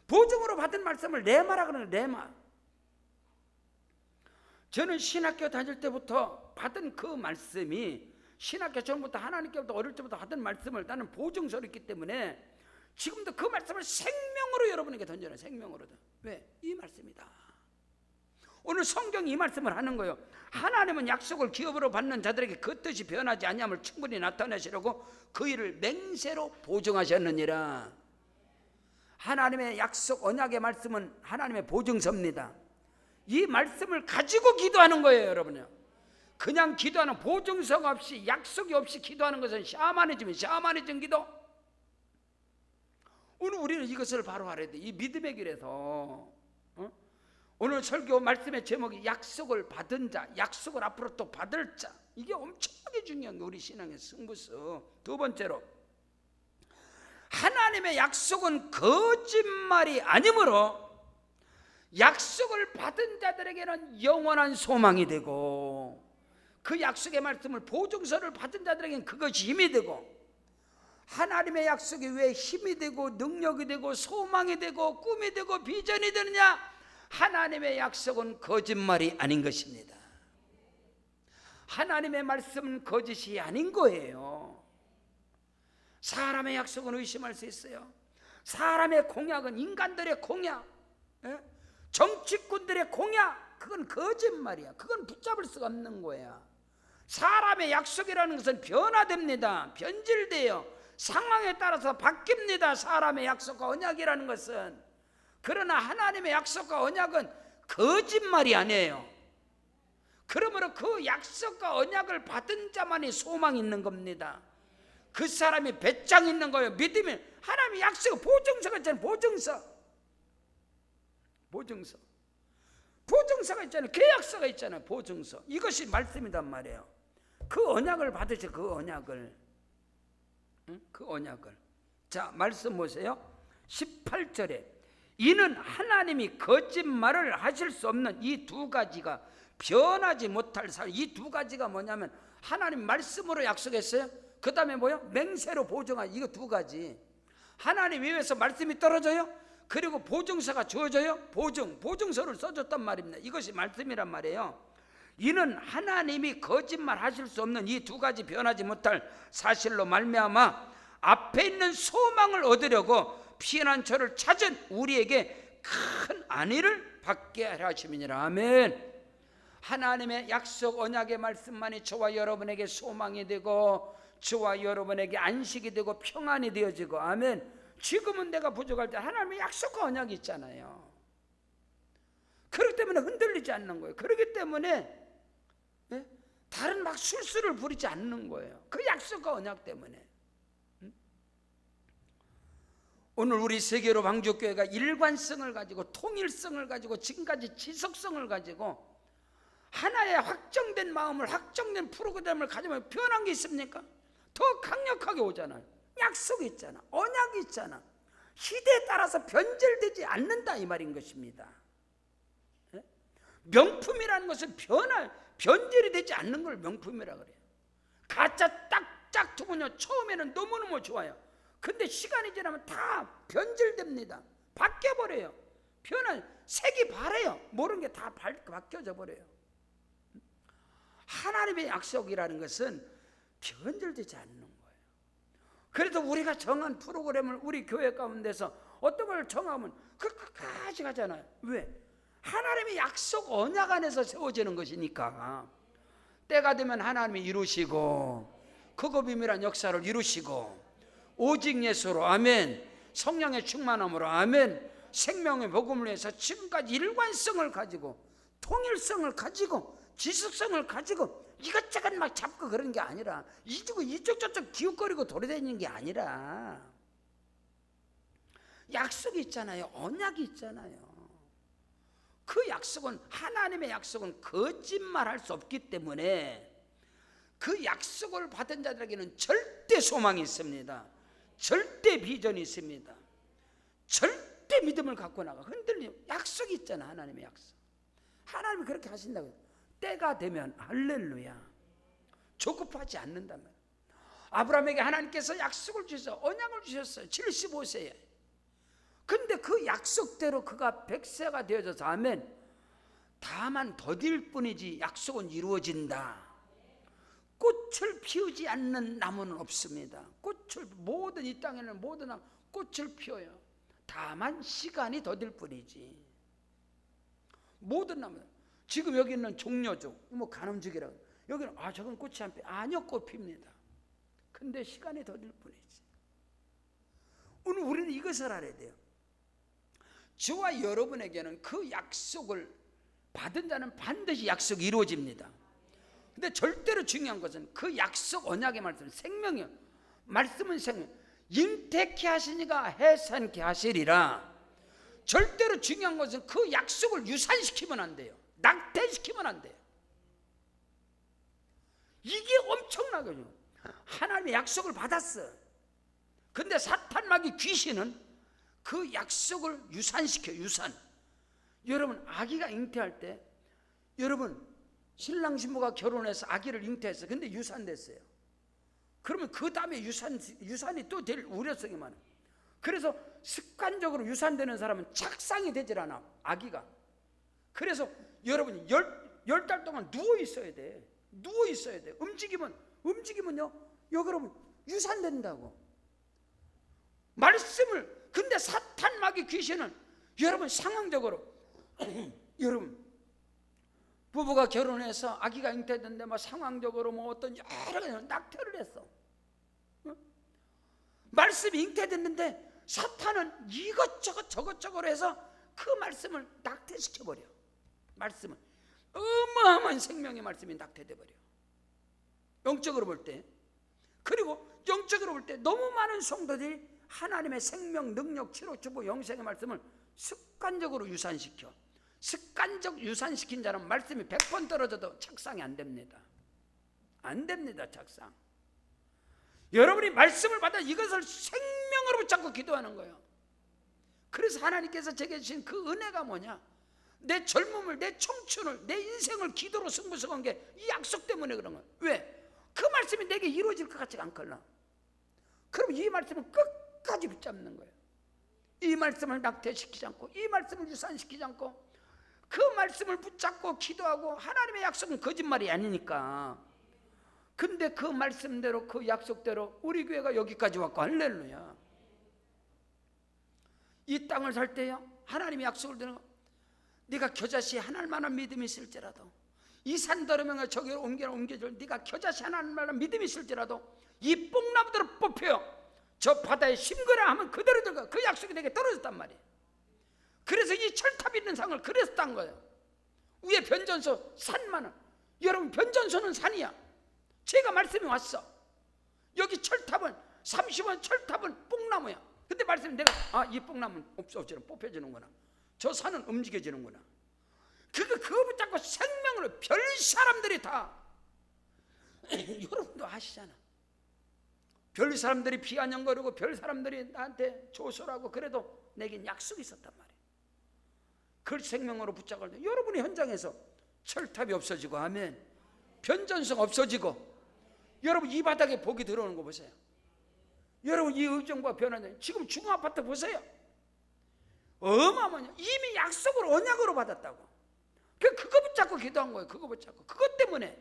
보증으로 받은 말씀을 레마라 그러는 거예요. 레마. 저는 신학교 다닐 때부터 받은 그 말씀이, 신학교 전부터 하나님께부터 어릴 때부터 받은 말씀을 나는 보증서로 있기 때문에 지금도 그 말씀을 생명으로 여러분에게 던져요. 생명으로. 왜? 이 말씀이다. 오늘 성경이 이 말씀을 하는 거예요. 하나님은 약속을 기업으로 받는 자들에게 그 뜻이 변하지 아니함을 충분히 나타내시려고 그 일을 맹세로 보증하셨느니라. 하나님의 약속 언약의 말씀은 하나님의 보증서입니다. 이 말씀을 가지고 기도하는 거예요, 여러분요. 그냥 기도하는, 보증서가 없이 약속이 없이 기도하는 것은 샤머니즘 기도. 오늘 우리는 이것을 바로 알아야 돼. 이 믿음의 길에서 오늘 설교 말씀의 제목이 약속을 받은 자, 약속을 앞으로 또 받을 자. 이게 엄청나게 중요한 게 우리 신앙의 승부수. 두 번째로, 하나님의 약속은 거짓말이 아니므로 약속을 받은 자들에게는 영원한 소망이 되고, 그 약속의 말씀을 보증서를 받은 자들에게는 그것이 힘이 되고, 하나님의 약속이 왜 힘이 되고 능력이 되고 소망이 되고 꿈이 되고 비전이 되느냐? 하나님의 약속은 거짓말이 아닌 것입니다. 하나님의 말씀은 거짓이 아닌 거예요. 사람의 약속은 의심할 수 있어요. 사람의 공약은 인간들의 공약, 정치꾼들의 공약, 그건 거짓말이야. 그건 붙잡을 수가 없는 거야. 사람의 약속이라는 것은 변화됩니다. 변질돼요. 상황에 따라서 바뀝니다. 사람의 약속과 언약이라는 것은. 그러나 하나님의 약속과 언약은 거짓말이 아니에요. 그러므로 그 약속과 언약을 받은 자만이 소망이 있는 겁니다. 그 사람이 배짱 있는 거예요. 믿음이. 하나님의 약속, 보증서가 있잖아요. 보증서. 보증서가 있잖아요. 계약서가 있잖아요. 보증서. 이것이 말씀이란 말이에요. 그 언약을 받으세요. 그 언약을. 그 언약을. 자, 말씀 보세요. 18절에 이는 하나님이 거짓말을 하실 수 없는 이 두 가지가 변하지 못할 살. 이 두 가지가 뭐냐면 하나님 말씀으로 약속했어요. 그 다음에 뭐요? 맹세로 보증한 이거 두 가지. 하나님 위에서 말씀이 떨어져요. 그리고 보증서가 주어져요. 보증서를 써줬단 말입니다. 이것이 말씀이란 말이에요. 이는 하나님이 거짓말 하실 수 없는 이 두 가지 변하지 못할 사실로 말미암아 앞에 있는 소망을 얻으려고 피난처를 찾은 우리에게 큰 안위를 받게 하려 하심이니라. 아멘. 하나님의 약속 언약의 말씀만이 저와 여러분에게 소망이 되고 저와 여러분에게 안식이 되고 평안이 되어지고, 아멘. 지금은 내가 부족할 때 하나님의 약속과 언약이 있잖아요. 그렇기 때문에 흔들리지 않는 거예요. 그렇기 때문에 다른 막 술수를 부리지 않는 거예요. 그 약속과 언약 때문에. 오늘 우리 세계로 방주교회가 일관성을 가지고 통일성을 가지고 지금까지 지속성을 가지고 하나의 확정된 마음을, 확정된 프로그램을 가지면 변한 게 있습니까? 더 강력하게 오잖아요. 약속이 있잖아. 언약이 있잖아. 시대에 따라서 변절되지 않는다 이 말인 것입니다. 명품이라는 것은 변절이 되지 않는 걸 명품이라 그래요. 가짜 딱짝 두면요 처음에는 너무너무 좋아요. 근데 시간이 지나면 다 변질됩니다. 바뀌어버려요. 색이 바래요. 모르는 게 다 바뀌어져 버려요. 하나님의 약속이라는 것은 변질되지 않는 거예요. 그래도 우리가 정한 프로그램을 우리 교회 가운데서 어떤 걸 정하면 끝까지 가잖아요. 왜? 하나님의 약속 언약 안에서 세워지는 것이니까. 때가 되면 하나님이 이루시고 그거비밀한 역사를 이루시고 오직 예수로, 아멘. 성령의 충만함으로, 아멘. 생명의 복음을 위해서 지금까지 일관성을 가지고 통일성을 가지고 지속성을 가지고 이것저것 막 잡고 그런 게 아니라 이쪽 저쪽 기웃거리고 돌아다니는 게 아니라 약속이 있잖아요. 언약이 있잖아요. 그 약속은, 하나님의 약속은 거짓말할 수 없기 때문에 그 약속을 받은 자들에게는 절대 소망이 있습니다. 절대 비전이 있습니다. 절대 믿음을 갖고 나가. 흔들리면 약속이 있잖아. 하나님의 약속. 하나님이 그렇게 하신다고요. 때가 되면, 할렐루야, 조급하지 않는다면. 아브라함에게 하나님께서 약속을 주셔서 언약을 주셨어요. 75세에. 근데 그 약속대로 그가 100세가 되어져서, 아멘. 다만 더딜 뿐이지 약속은 이루어진다. 꽃을 피우지 않는 나무는 없습니다. 모든 이 땅에는 모든 나무 꽃을 피워요. 다만 시간이 더딜 뿐이지. 모든 나무. 지금 여기 있는 종려죽, 뭐 간음죽이라고, 여기는 저건 꽃이 안 피, 아니요, 꽃 핍니다. 근데 시간이 더딜 뿐이지. 오늘 우리는 이것을 알아야 돼요. 저와 여러분에게는 그 약속을 받은 자는 반드시 약속이 이루어집니다. 근데 절대로 중요한 것은 그 약속 언약의 말씀, 생명이요. 말씀은 생명. 잉태케 하시니가 해산케 하시리라. 절대로 중요한 것은 그 약속을 유산시키면 안 돼요. 낙태시키면 안 돼요. 이게 엄청나거든요. 하나님의 약속을 받았어. 근데 사탄 마귀 귀신은 그 약속을 유산시켜요. 유산. 여러분, 아기가 잉태할 때, 여러분 신랑 신부가 결혼해서 아기를 잉태했어요. 근데 유산됐어요. 그러면 그 다음에 유산이 또 될 우려성이 많아요. 그래서 습관적으로 유산되는 사람은 착상이 되질 않아, 아기가. 그래서 여러분 10달 동안 누워 있어야 돼. 누워 있어야 돼. 움직이면요, 여러분 유산된다고. 말씀을. 근데 사탄 마귀 귀신은 여러분 상황적으로 여러분 부부가 결혼해서 아기가 잉태됐는데 뭐 상황적으로 뭐 어떤 여러 가지 낙태를 했어. 말씀이 잉태됐는데 사탄은 이것저것 저것저것 해서 그 말씀을 낙태시켜버려. 말씀을, 어마어마한 생명의 말씀이 낙태돼버려, 영적으로 볼 때. 그리고 영적으로 볼 때 너무 많은 성도들이 하나님의 생명, 능력, 치료, 주보, 영생의 말씀을 습관적으로 유산시켜. 습관적 유산시킨 자는 말씀이 100번 떨어져도 착상이 안 됩니다. 안 됩니다. 착상. 여러분이 말씀을 받아 이것을 생명으로 붙잡고 기도하는 거예요. 그래서 하나님께서 제게 주신 그 은혜가 뭐냐, 내 젊음을, 내 청춘을, 내 인생을 기도로 승부수한 게 이 약속 때문에 그런 거예요. 왜? 그 말씀이 내게 이루어질 것 같지가 않거나, 그럼 이 말씀을 끝까지 붙잡는 거예요. 이 말씀을 낙태시키지 않고, 이 말씀을 유산시키지 않고, 그 말씀을 붙잡고 기도하고. 하나님의 약속은 거짓말이 아니니까. 근데 그 말씀대로, 그 약속대로 우리 교회가 여기까지 왔고, 할렐루야. 이 땅을 살 때요, 하나님의 약속을 드는 거, 네가 겨자씨 하나님만한 믿음이 있을지라도, 이 산더러명을 저기로 옮겨줄 네가 겨자씨 하나님만한 믿음이 있을지라도 이 뽕나무대로 뽑혀요. 저 바다에 심거라 하면 그대로 들어가. 그 약속이 내게 떨어졌단 말이에요. 그래서 이 철탑 있는 상을 그래서 딴 거예요. 위에 변전소 산만은, 여러분 변전소는 산이야. 제가 말씀이 왔어. 여기 철탑은 30원 철탑은 뽕나무야. 근데 말씀이 내가 이 뽕나무는 없어지는 뽑혀지는구나. 저 산은 움직여지는구나. 그거 붙잡고 생명으로 별 사람들이 다 여러분도 아시잖아. 별 사람들이 비아냥거리고 별 사람들이 나한테 조소하고 그래도 내겐 약속이 있었단 말이에요. 그걸 생명으로 붙잡을 때 여러분의 현장에서 철탑이 없어지고, 아멘, 변전소가 없어지고, 여러분 이 바닥에 복이 들어오는 거 보세요. 여러분 이 의정부가 변화된 지금 중앙아파트 보세요. 어마어마해요. 이미 약속을 언약으로 받았다고. 그거 붙잡고 기도한 거예요. 그거 붙잡고. 그것 때문에.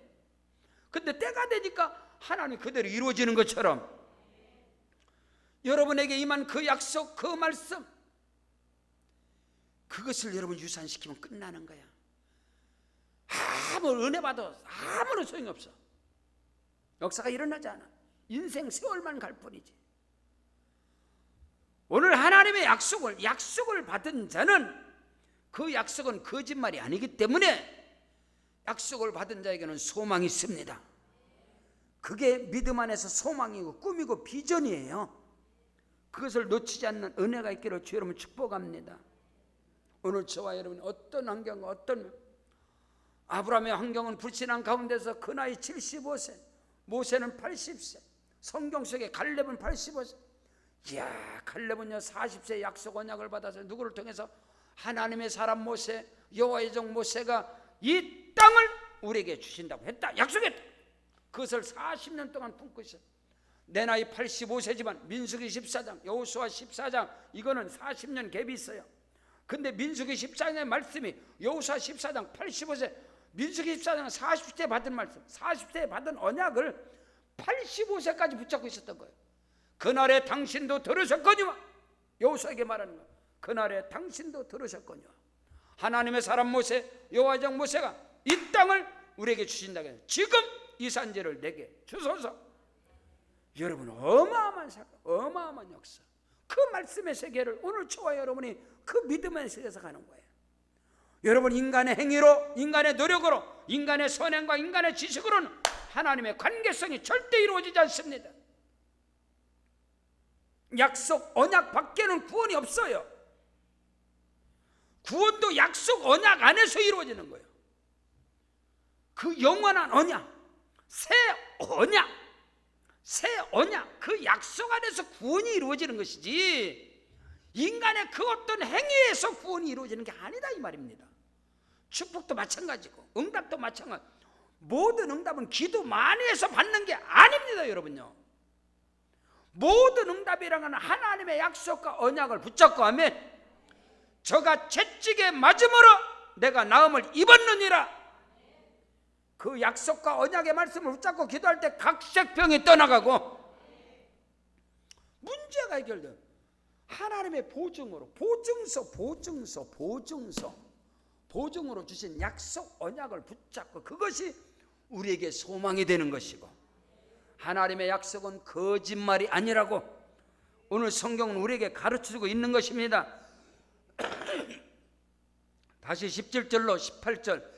근데 때가 되니까 하나님 그대로 이루어지는 것처럼 여러분에게 임한 그 약속, 그 말씀, 그것을 여러분 유산시키면 끝나는 거야. 아무 은혜 받아도 아무런 소용이 없어. 역사가 일어나지 않아. 인생 세월만 갈 뿐이지. 오늘 하나님의 약속을 받은 자는 그 약속은 거짓말이 아니기 때문에 약속을 받은 자에게는 소망이 있습니다. 그게 믿음 안에서 소망이고 꿈이고 비전이에요. 그것을 놓치지 않는 은혜가 있기를 주 여러분 축복합니다. 오늘 저와 여러분이 어떤 환경과 어떤 아브라함의 환경은 불신한 가운데서 그 나이 75세, 모세는 80세, 성경 속에 갈렙은 85세. 이야, 갈렙은요 40세 약속 언약을 받아서 누구를 통해서? 하나님의 사람 모세, 여호와의 종 모세가 이 땅을 우리에게 주신다고 했다, 약속했다. 그것을 40년 동안 품고 있어요. 내 나이 85세지만 민수기 14장, 여호수아 14장, 이거는 40년 갭이 있어요. 근데 민수기 14장의 말씀이 여호수아 14장 85세, 민수기 14장은 40세 받은 말씀, 40세에 받은 언약을 85세까지 붙잡고 있었던 거예요. 그날에 당신도 들으셨거니와, 여호수아에게 말하는 거예요. 그날에 당신도 들으셨거니와, 하나님의 사람 모세, 여호와의 종 모세가 이 땅을 우리에게 주신다고 해서 지금 이 산지를 내게 주소서. 여러분 어마어마한 사건, 어마어마한 역사, 그 말씀의 세계를 오늘 저와 여러분이 그 믿음의 세계에서 가는 거예요. 여러분 인간의 행위로, 인간의 노력으로, 인간의 선행과 인간의 지식으로는 하나님의 관계성이 절대 이루어지지 않습니다. 약속 언약 밖에는 구원이 없어요. 구원도 약속 언약 안에서 이루어지는 거예요. 그 영원한 언약, 새 언약, 그 약속 안에서 구원이 이루어지는 것이지 인간의 그 어떤 행위에서 구원이 이루어지는 게 아니다 이 말입니다. 축복도 마찬가지고 응답도 마찬가지. 모든 응답은 기도 많이 해서 받는 게 아닙니다 여러분요. 모든 응답이라는 건 하나님의 약속과 언약을 붙잡고 하면 저가 채찍에 맞음으로 내가 나음을 입었느니라. 그 약속과 언약의 말씀을 붙잡고 기도할 때 각색병이 떠나가고 문제가 해결돼요. 하나님의 보증으로, 보증으로 주신 약속 언약을 붙잡고 그것이 우리에게 소망이 되는 것이고, 하나님의 약속은 거짓말이 아니라고 오늘 성경은 우리에게 가르쳐주고 있는 것입니다. 다시 17절로 18절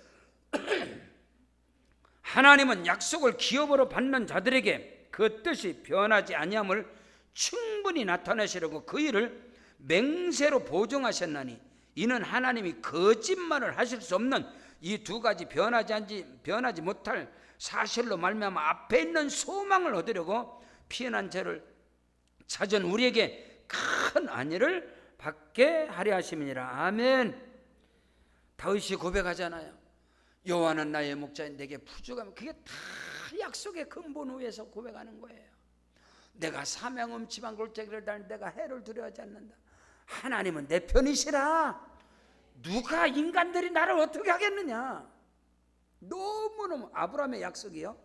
하나님은 약속을 기업으로 받는 자들에게 그 뜻이 변하지 아니함을 충분히 나타내시려고 그 일을 맹세로 보증하셨나니 이는 하나님이 거짓말을 하실 수 없는 이 두 가지 변하지 못할 사실로 말미암아 앞에 있는 소망을 얻으려고 피해난 죄를 찾은 우리에게 큰 안위를 받게 하려 하심이니라. 아멘. 다윗이 고백하잖아요. 여호와는 나의 목자인 내게 부족하면, 그게 다 약속의 근본 위에서 고백하는 거예요. 내가 사명음침한 골짜기를 달 내가 해를 두려워하지 않는다. 하나님은 내 편이시라. 누가 인간들이 나를 어떻게 하겠느냐. 너무너무 아브라함의 약속이요.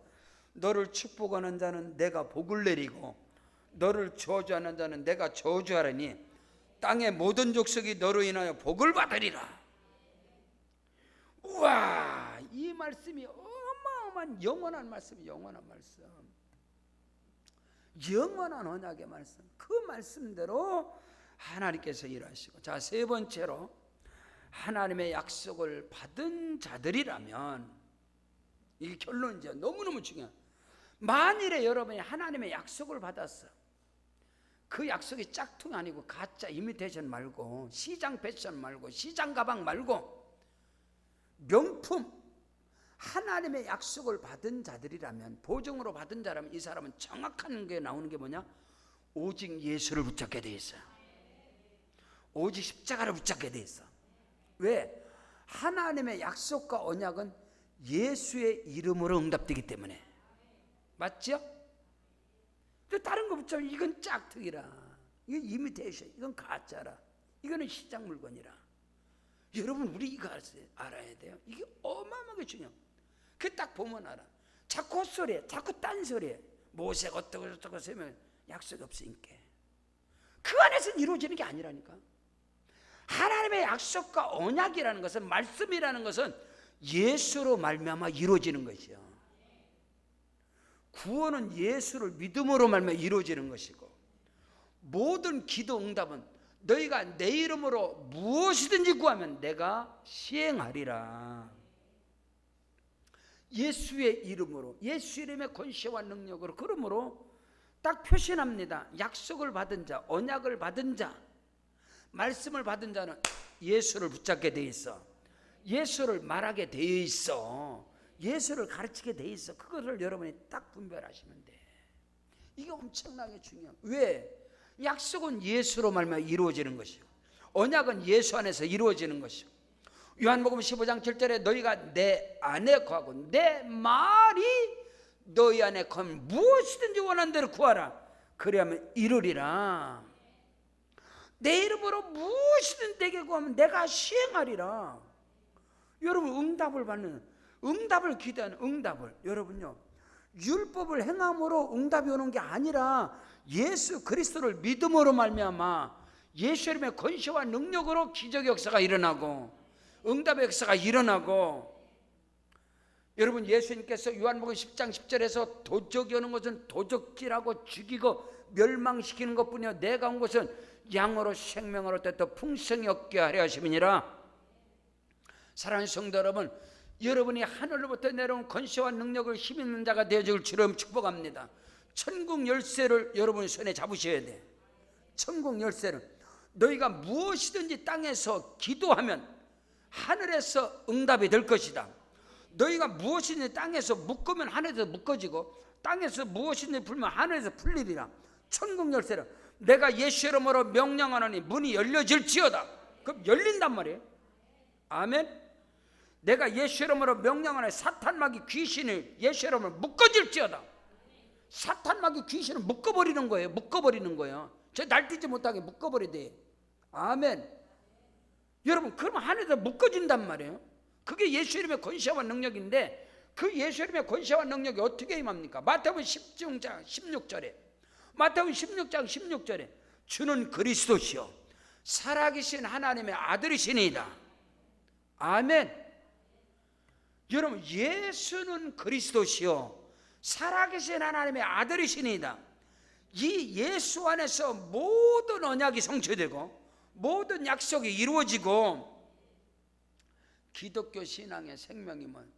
너를 축복하는 자는 내가 복을 내리고 너를 저주하는 자는 내가 저주하리니 땅의 모든 족속이 너로 인하여 복을 받으리라. 우와, 이 말씀이 어마어마한 영원한 말씀, 영원한 말씀, 영원한 언약의 말씀. 그 말씀대로 하나님께서 일하시고, 자, 세 번째로 하나님의 약속을 받은 자들이라면, 이게 결론이죠. 너무너무 중요한, 만일에 여러분이 하나님의 약속을 받았어, 그 약속이 짝퉁이 아니고 가짜 이미테이션 말고 시장 패션 말고 시장 가방 말고 명품 하나님의 약속을 받은 자들이라면, 보증으로 받은 자라면, 이 사람은 정확한 게 나오는 게 뭐냐? 오직 예수를 붙잡게 돼 있어요. 오직 십자가를 붙잡게 돼 있어. 왜? 하나님의 약속과 언약은 예수의 이름으로 응답되기 때문에. 맞죠? 또 다른 거 붙잡으면 이건 짝퉁이라, 이건 이미테이션, 이건 가짜라, 이거는 시장 물건이라. 여러분, 우리 이거 알아야 돼요. 이게 어마어마하게 중요해요. 그 딱 보면 알아. 자꾸 헛소리해, 자꾸 딴소리해. 모세가 어떻고 저쩌고 세면 약속이 없으니까. 그 안에서는 이루어지는 게 아니라니까. 하나님의 약속과 언약이라는 것은, 말씀이라는 것은 예수로 말미암아 이루어지는 것이요. 구원은 예수를 믿음으로 말미암아 이루어지는 것이고, 모든 기도 응답은 너희가 내 이름으로 무엇이든지 구하면 내가 시행하리라. 예수의 이름으로, 예수 이름의 권세와 능력으로. 그러므로 딱 표시납니다. 약속을 받은 자, 언약을 받은 자, 말씀을 받은 자는 예수를 붙잡게 돼 있어. 예수를 말하게 돼 있어. 예수를 가르치게 돼 있어. 그거를 여러분이 딱 분별하시면 돼. 이게 엄청나게 중요해요. 왜? 약속은 예수로 말미암아 이루어지는 것이고, 언약은 예수 안에서 이루어지는 것이고, 요한복음 15장 7절에 너희가 내 안에 거하고 내 말이 너희 안에 거하면 무엇이든지 원하는 대로 구하라. 그리하면 이루리라. 내 이름으로 무엇이든 내게 구하면 내가 시행하리라. 여러분, 응답을 받는, 응답을 기대하는 응답을, 여러분요, 율법을 행함으로 응답이 오는 게 아니라 예수 그리스도를 믿음으로 말미암아 예수 이름의 권세와 능력으로 기적의 역사가 일어나고 응답의 역사가 일어나고. 여러분, 예수님께서 요한복음 10장 10절에서 도적이 오는 것은 도적질하고 죽이고 멸망시키는 것뿐이요 내가 온 것은 양으로 생명으로 더 풍성히 얻게 하려 하심이니라. 사랑하는 성도 여러분, 여러분이 하늘로부터 내려온 권세와 능력을 힘있는 자가 되어질 주를 축복합니다. 천국 열쇠를 여러분의 손에 잡으셔야 돼. 천국 열쇠를. 너희가 무엇이든지 땅에서 기도하면 하늘에서 응답이 될 것이다. 너희가 무엇이든지 땅에서 묶으면 하늘에서 묶어지고, 땅에서 무엇이든지 풀면 하늘에서 풀리리라. 천국 열쇠를 내가 예수 이름으로 명령하노니 문이 열려질지어다. 그럼 열린단 말이에요. 아멘. 내가 예수 이름으로 명령하노니 사탄마귀 귀신을 예수 이름으로 묶어질지어다. 사탄마귀 귀신을 묶어버리는 거예요. 묶어버리는 거예요. 저 날뛰지 못하게 묶어버리대. 아멘. 여러분, 그러면 하늘에서 묶어진단 말이에요. 그게 예수 이름의 권세와 능력인데, 그 예수 이름의 권세와 능력이 어떻게 임합니까? 마태복음 10장 16절에, 마태복음 16장 16절에 주는 그리스도시요 살아계신 하나님의 아들이시니이다. 아멘. 여러분, 예수는 그리스도시요 살아계신 하나님의 아들이시니이다. 이 예수 안에서 모든 언약이 성취되고 모든 약속이 이루어지고, 기독교 신앙의 생명임은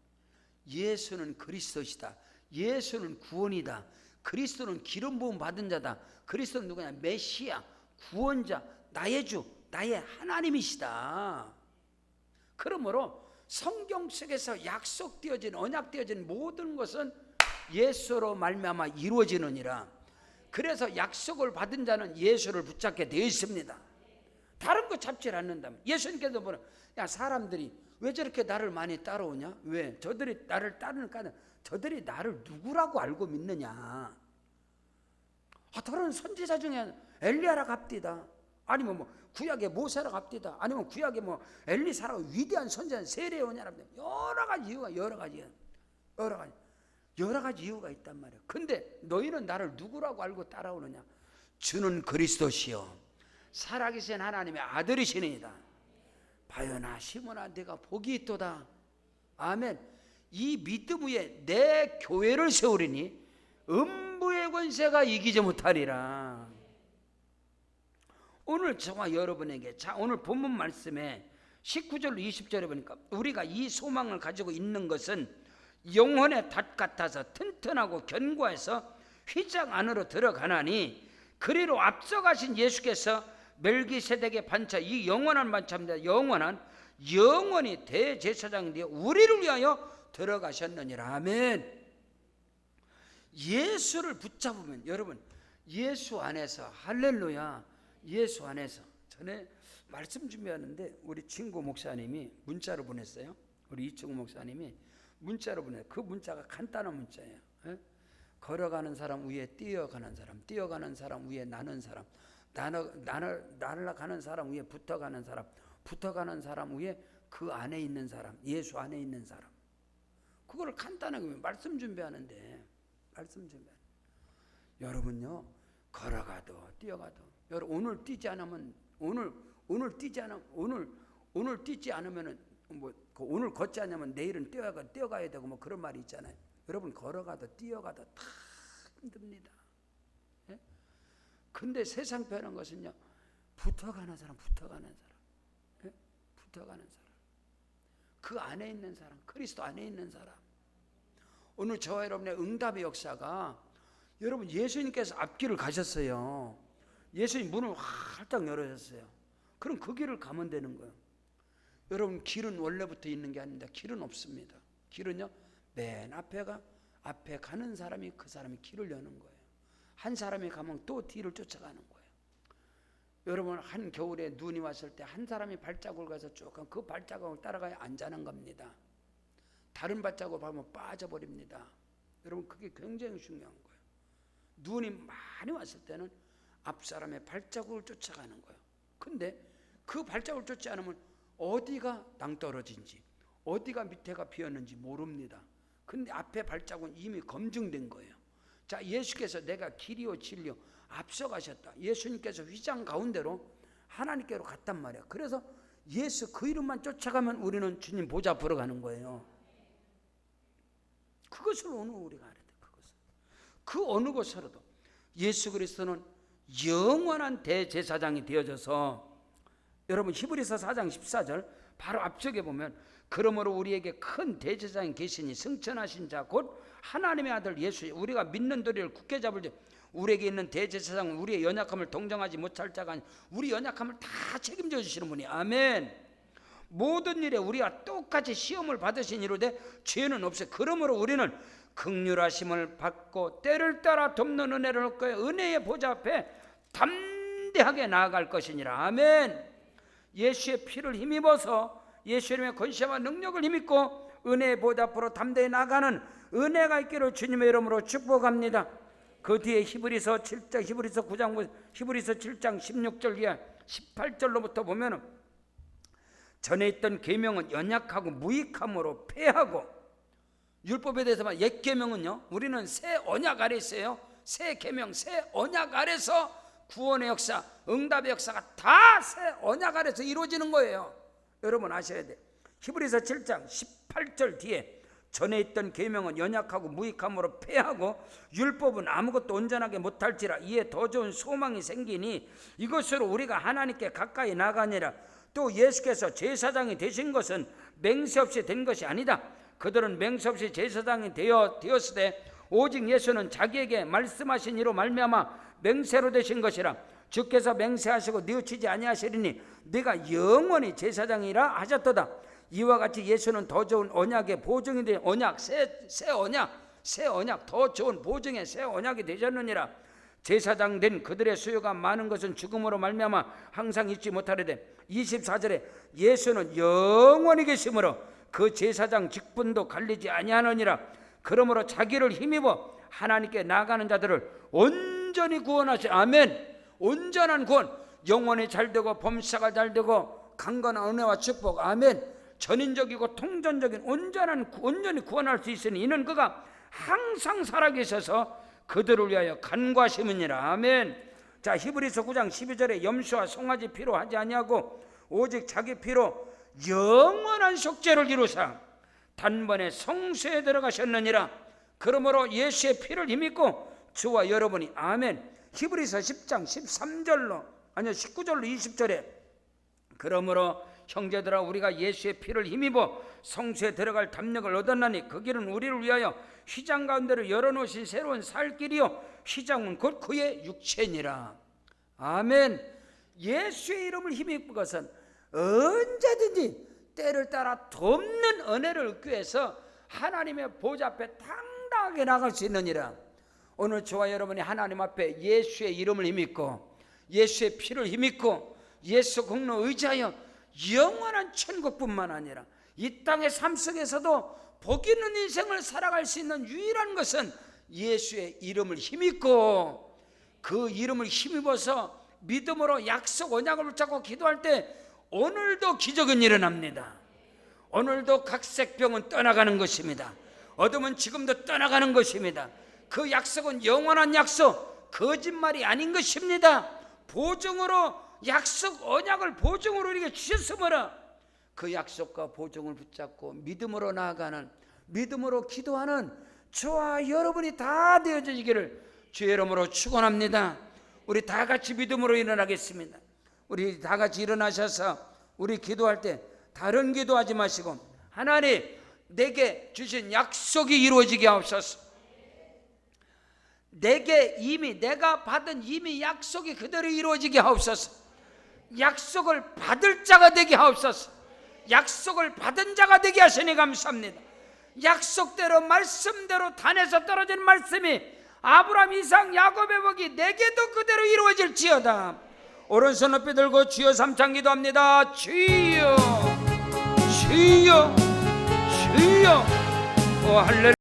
예수는 그리스도시다. 예수는 구원이다. 그리스도는 기름 부음 받은 자다. 그리스도는 누구냐? 메시아, 구원자, 나의 주, 나의 하나님이시다. 그러므로 성경 속에서 약속되어진 언약되어진 모든 것은 예수로 말미암아 이루어지느니라. 그래서 약속을 받은 자는 예수를 붙잡게 되어 있습니다. 다른 거 잡지 않는다면. 예수님께서 보면 야, 사람들이 왜 저렇게 나를 많이 따라오냐? 왜? 저들이 나를 따르니까 저들이 나를 누구라고 알고 믿느냐? 다른 선지자 중에 엘리야라 갑디다. 아니면 뭐 구약의 모세라 갑디다. 아니면 구약의 뭐 엘리사라고 위대한 선지자 세례요냐라. 여러 가지 이유가 여러 가지 이유가 있단 말이야. 근데 너희는 나를 누구라고 알고 따라오느냐? 주는 그리스도시요 살아계신 하나님의 아들이시니이다. 바요나 시몬아 네가 복이 있도다. 아멘. 이 믿음 위에 내 교회를 세우리니 음부의 권세가 이기지 못하리라. 오늘 저와 여러분에게 오늘 본문 말씀에 19절로 20절에 보니까 우리가 이 소망을 가지고 있는 것은 영혼의 닷 같아서 튼튼하고 견고해서 휘장 안으로 들어가나니 그리로 앞서가신 예수께서 멜기세덱의 반차, 이 영원한 반차입니다. 영원히 대제사장이 되어 우리를 위하여 들어가셨느니라. 아멘. 예수를 붙잡으면 여러분 예수 안에서 할렐루야. 예수 안에서 전에 말씀 준비하는데 우리 친구 목사님이 문자로 보냈어요. 우리 이충우 목사님이 문자로 보냈어요. 그 문자가 간단한 문자예요. 걸어가는 사람 위에 뛰어가는 사람, 뛰어가는 사람 위에 나는 사람, 날아가는 사람 위에 붙어가는 사람, 붙어가는 사람 위에 그 안에 있는 사람, 예수 안에 있는 사람. 그거를 간단하게 말씀 준비하는데 여러분요 걸어가도 뛰어가도 여러분 오늘 뛰지 않으면 오늘 뛰지 않으면은 뭐 오늘 걷지 않으면 내일은 뛰어가야 되고 뭐 그런 말이 있잖아요. 여러분 걸어가도 뛰어가도 다 힘듭니다. 예? 근데 세상 변한 것은요 붙어가는 사람 예? 붙어가는 사람 그 안에 있는 사람 그리스도 안에 있는 사람. 오늘 저와 여러분의 응답의 역사가 여러분 예수님께서 앞길을 가셨어요. 예수님 문을 활짝 열어줬어요. 그럼 그 길을 가면 되는 거예요. 여러분 길은 원래부터 있는 게 아닙니다. 길은 없습니다. 길은요 맨 앞에 가는 사람이 그 사람이 길을 여는 거예요. 한 사람이 가면 또 뒤를 쫓아가는 거예요. 여러분 한 겨울에 눈이 왔을 때 한 사람이 발자국을 가서 쭉 가면 그 발자국을 따라가야 안전한 겁니다. 다른 발자국을 밟으면 빠져버립니다. 여러분 그게 굉장히 중요한 거예요. 눈이 많이 왔을 때는 앞 사람의 발자국을 쫓아가는 거예요. 근데 그 발자국을 쫓지 않으면 어디가 낭떠러진지 어디가 밑에가 비었는지 모릅니다. 근데 앞에 발자국은 이미 검증된 거예요. 자, 예수께서 내가 길이요 진리요 앞서가셨다. 예수님께서 휘장 가운데로 하나님께로 갔단 말이야. 그래서 예수 그 이름만 쫓아가면 우리는 주님 보좌 보러 가는 거예요. 그것을 오늘 우리가 알아야 돼. 그 어느 곳으로도 예수 그리스도는 영원한 대제사장이 되어져서 여러분 히브리서 4장 14절 바로 앞쪽에 보면 그러므로 우리에게 큰 대제사장이 계시니 승천하신 자 곧 하나님의 아들 예수 우리가 믿는 도리를 굳게 잡을 때 우리에게 있는 대제사장은 우리의 연약함을 동정하지 못할 자가 아니 우리 연약함을 다 책임져 주시는 분이 아멘. 모든 일에 우리와 똑같이 시험을 받으신 이로되 죄는 없어요. 그러므로 우리는 긍휼하심을 받고 때를 따라 돕는 은혜를 얻고 은혜의 보좌 앞에 담대하게 나아갈 것이니라. 아멘. 예수의 피를 힘입어서 예수 이름의 권세와 능력을 힘입고 은혜의 보좌 앞으로 담대히 나가는 은혜가 있기를 주님의 이름으로 축복합니다. 그 뒤에 히브리서 7장 히브리서 7장 16절 이하 18절로부터 보면은 전에 있던 계명은 연약하고 무익함으로 폐하고 율법에 대해서만 옛 계명은요 우리는 새 언약 아래 있어요. 새 계명 새 언약 아래서 구원의 역사 응답의 역사가 다 새 언약 아래서 이루어지는 거예요. 여러분 아셔야 돼. 히브리서 7장 18절 뒤에 전에 있던 계명은 연약하고 무익함으로 폐하고 율법은 아무것도 온전하게 못할지라 이에 더 좋은 소망이 생기니 이것으로 우리가 하나님께 가까이 나가니라. 또 예수께서 제사장이 되신 것은 맹세 없이 된 것이 아니다. 그들은 맹세 없이 제사장이 되었으되 오직 예수는 자기에게 말씀하신 이로 말미암아 맹세로 되신 것이라. 주께서 맹세하시고 뉘우치지 아니하시리니 네가 영원히 제사장이라 하셨도다. 이와 같이 예수는 더 좋은 언약의 보증이 된 언약, 새 언약, 더 좋은 보증의 새 언약이 되셨느니라. 제사장 된 그들의 수요가 많은 것은 죽음으로 말미암아 항상 잊지 못하리되 24절에 예수는 영원히 계심으로 그 제사장 직분도 갈리지 아니하느니라. 그러므로 자기를 힘입어 하나님께 나아가는 자들을 온전히 구원하시. 아멘. 온전한 구원, 영혼이 잘되고 범사가 잘되고 강건한 은혜와 축복. 아멘. 전인적이고 통전적인 온전히 구원할 수 있으니 이는 그가 항상 살아계셔서 그들을 위하여 간구하심이니라. 아멘. 자, 히브리서 9장 12절에 염소와 송아지 피로 하지 아니하고 오직 자기 피로 영원한 속죄를 이루사 단번에 성소에 들어가셨느니라. 그러므로 예수의 피를 힘입고 주와 여러분이. 아멘. 히브리서 10장 13절로 19절로 20절에 그러므로 형제들아 우리가 예수의 피를 힘입어 성소에 들어갈 담력을 얻었나니 그 길은 우리를 위하여 휘장 가운데로 열어놓으신 새로운 살 길이요 휘장은 곧 그의 육체니라. 아멘. 예수의 이름을 힘입은 것은 언제든지 때를 따라 돕는 은혜를 얻기 위해서 하나님의 보좌 앞에 당당하게 나갈 수 있느니라. 오늘 저와 여러분이 하나님 앞에 예수의 이름을 힘입고 예수의 피를 힘입고 예수 공로 의지하여 영원한 천국뿐만 아니라 이 땅의 삶 속에서도 복 있는 인생을 살아갈 수 있는 유일한 것은 예수의 이름을 힘입고 그 이름을 힘입어서 믿음으로 약속 언약을 붙잡고 기도할 때 오늘도 기적은 일어납니다. 오늘도 각색병은 떠나가는 것입니다. 어둠은 지금도 떠나가는 것입니다. 그 약속은 영원한 약속, 거짓말이 아닌 것입니다. 보증으로 약속 언약을 보증으로 우리에게 주셨으므로 그 약속과 보증을 붙잡고 믿음으로 나아가는, 믿음으로 기도하는 저와 여러분이 다 되어지기를 주의 이름으로 축원합니다. 우리 다 같이 믿음으로 일어나겠습니다. 우리 다 같이 일어나셔서 우리 기도할 때 다른 기도하지 마시고 하나님 내게 주신 약속이 이루어지게 하옵소서. 내게 이미 내가 받은 이미 약속이 그대로 이루어지게 하옵소서. 약속을 받을 자가 되게 하옵소서. 약속을 받은 자가 되게 하시니 감사합니다. 약속대로 말씀대로 단에서 떨어진 말씀이 아브라함, 이삭, 야곱의 복이 내게도 그대로 이루어질지어다. 오른손 높이 들고 주여 삼창 기도합니다. 주여 주여 주여. 오 할렐루야.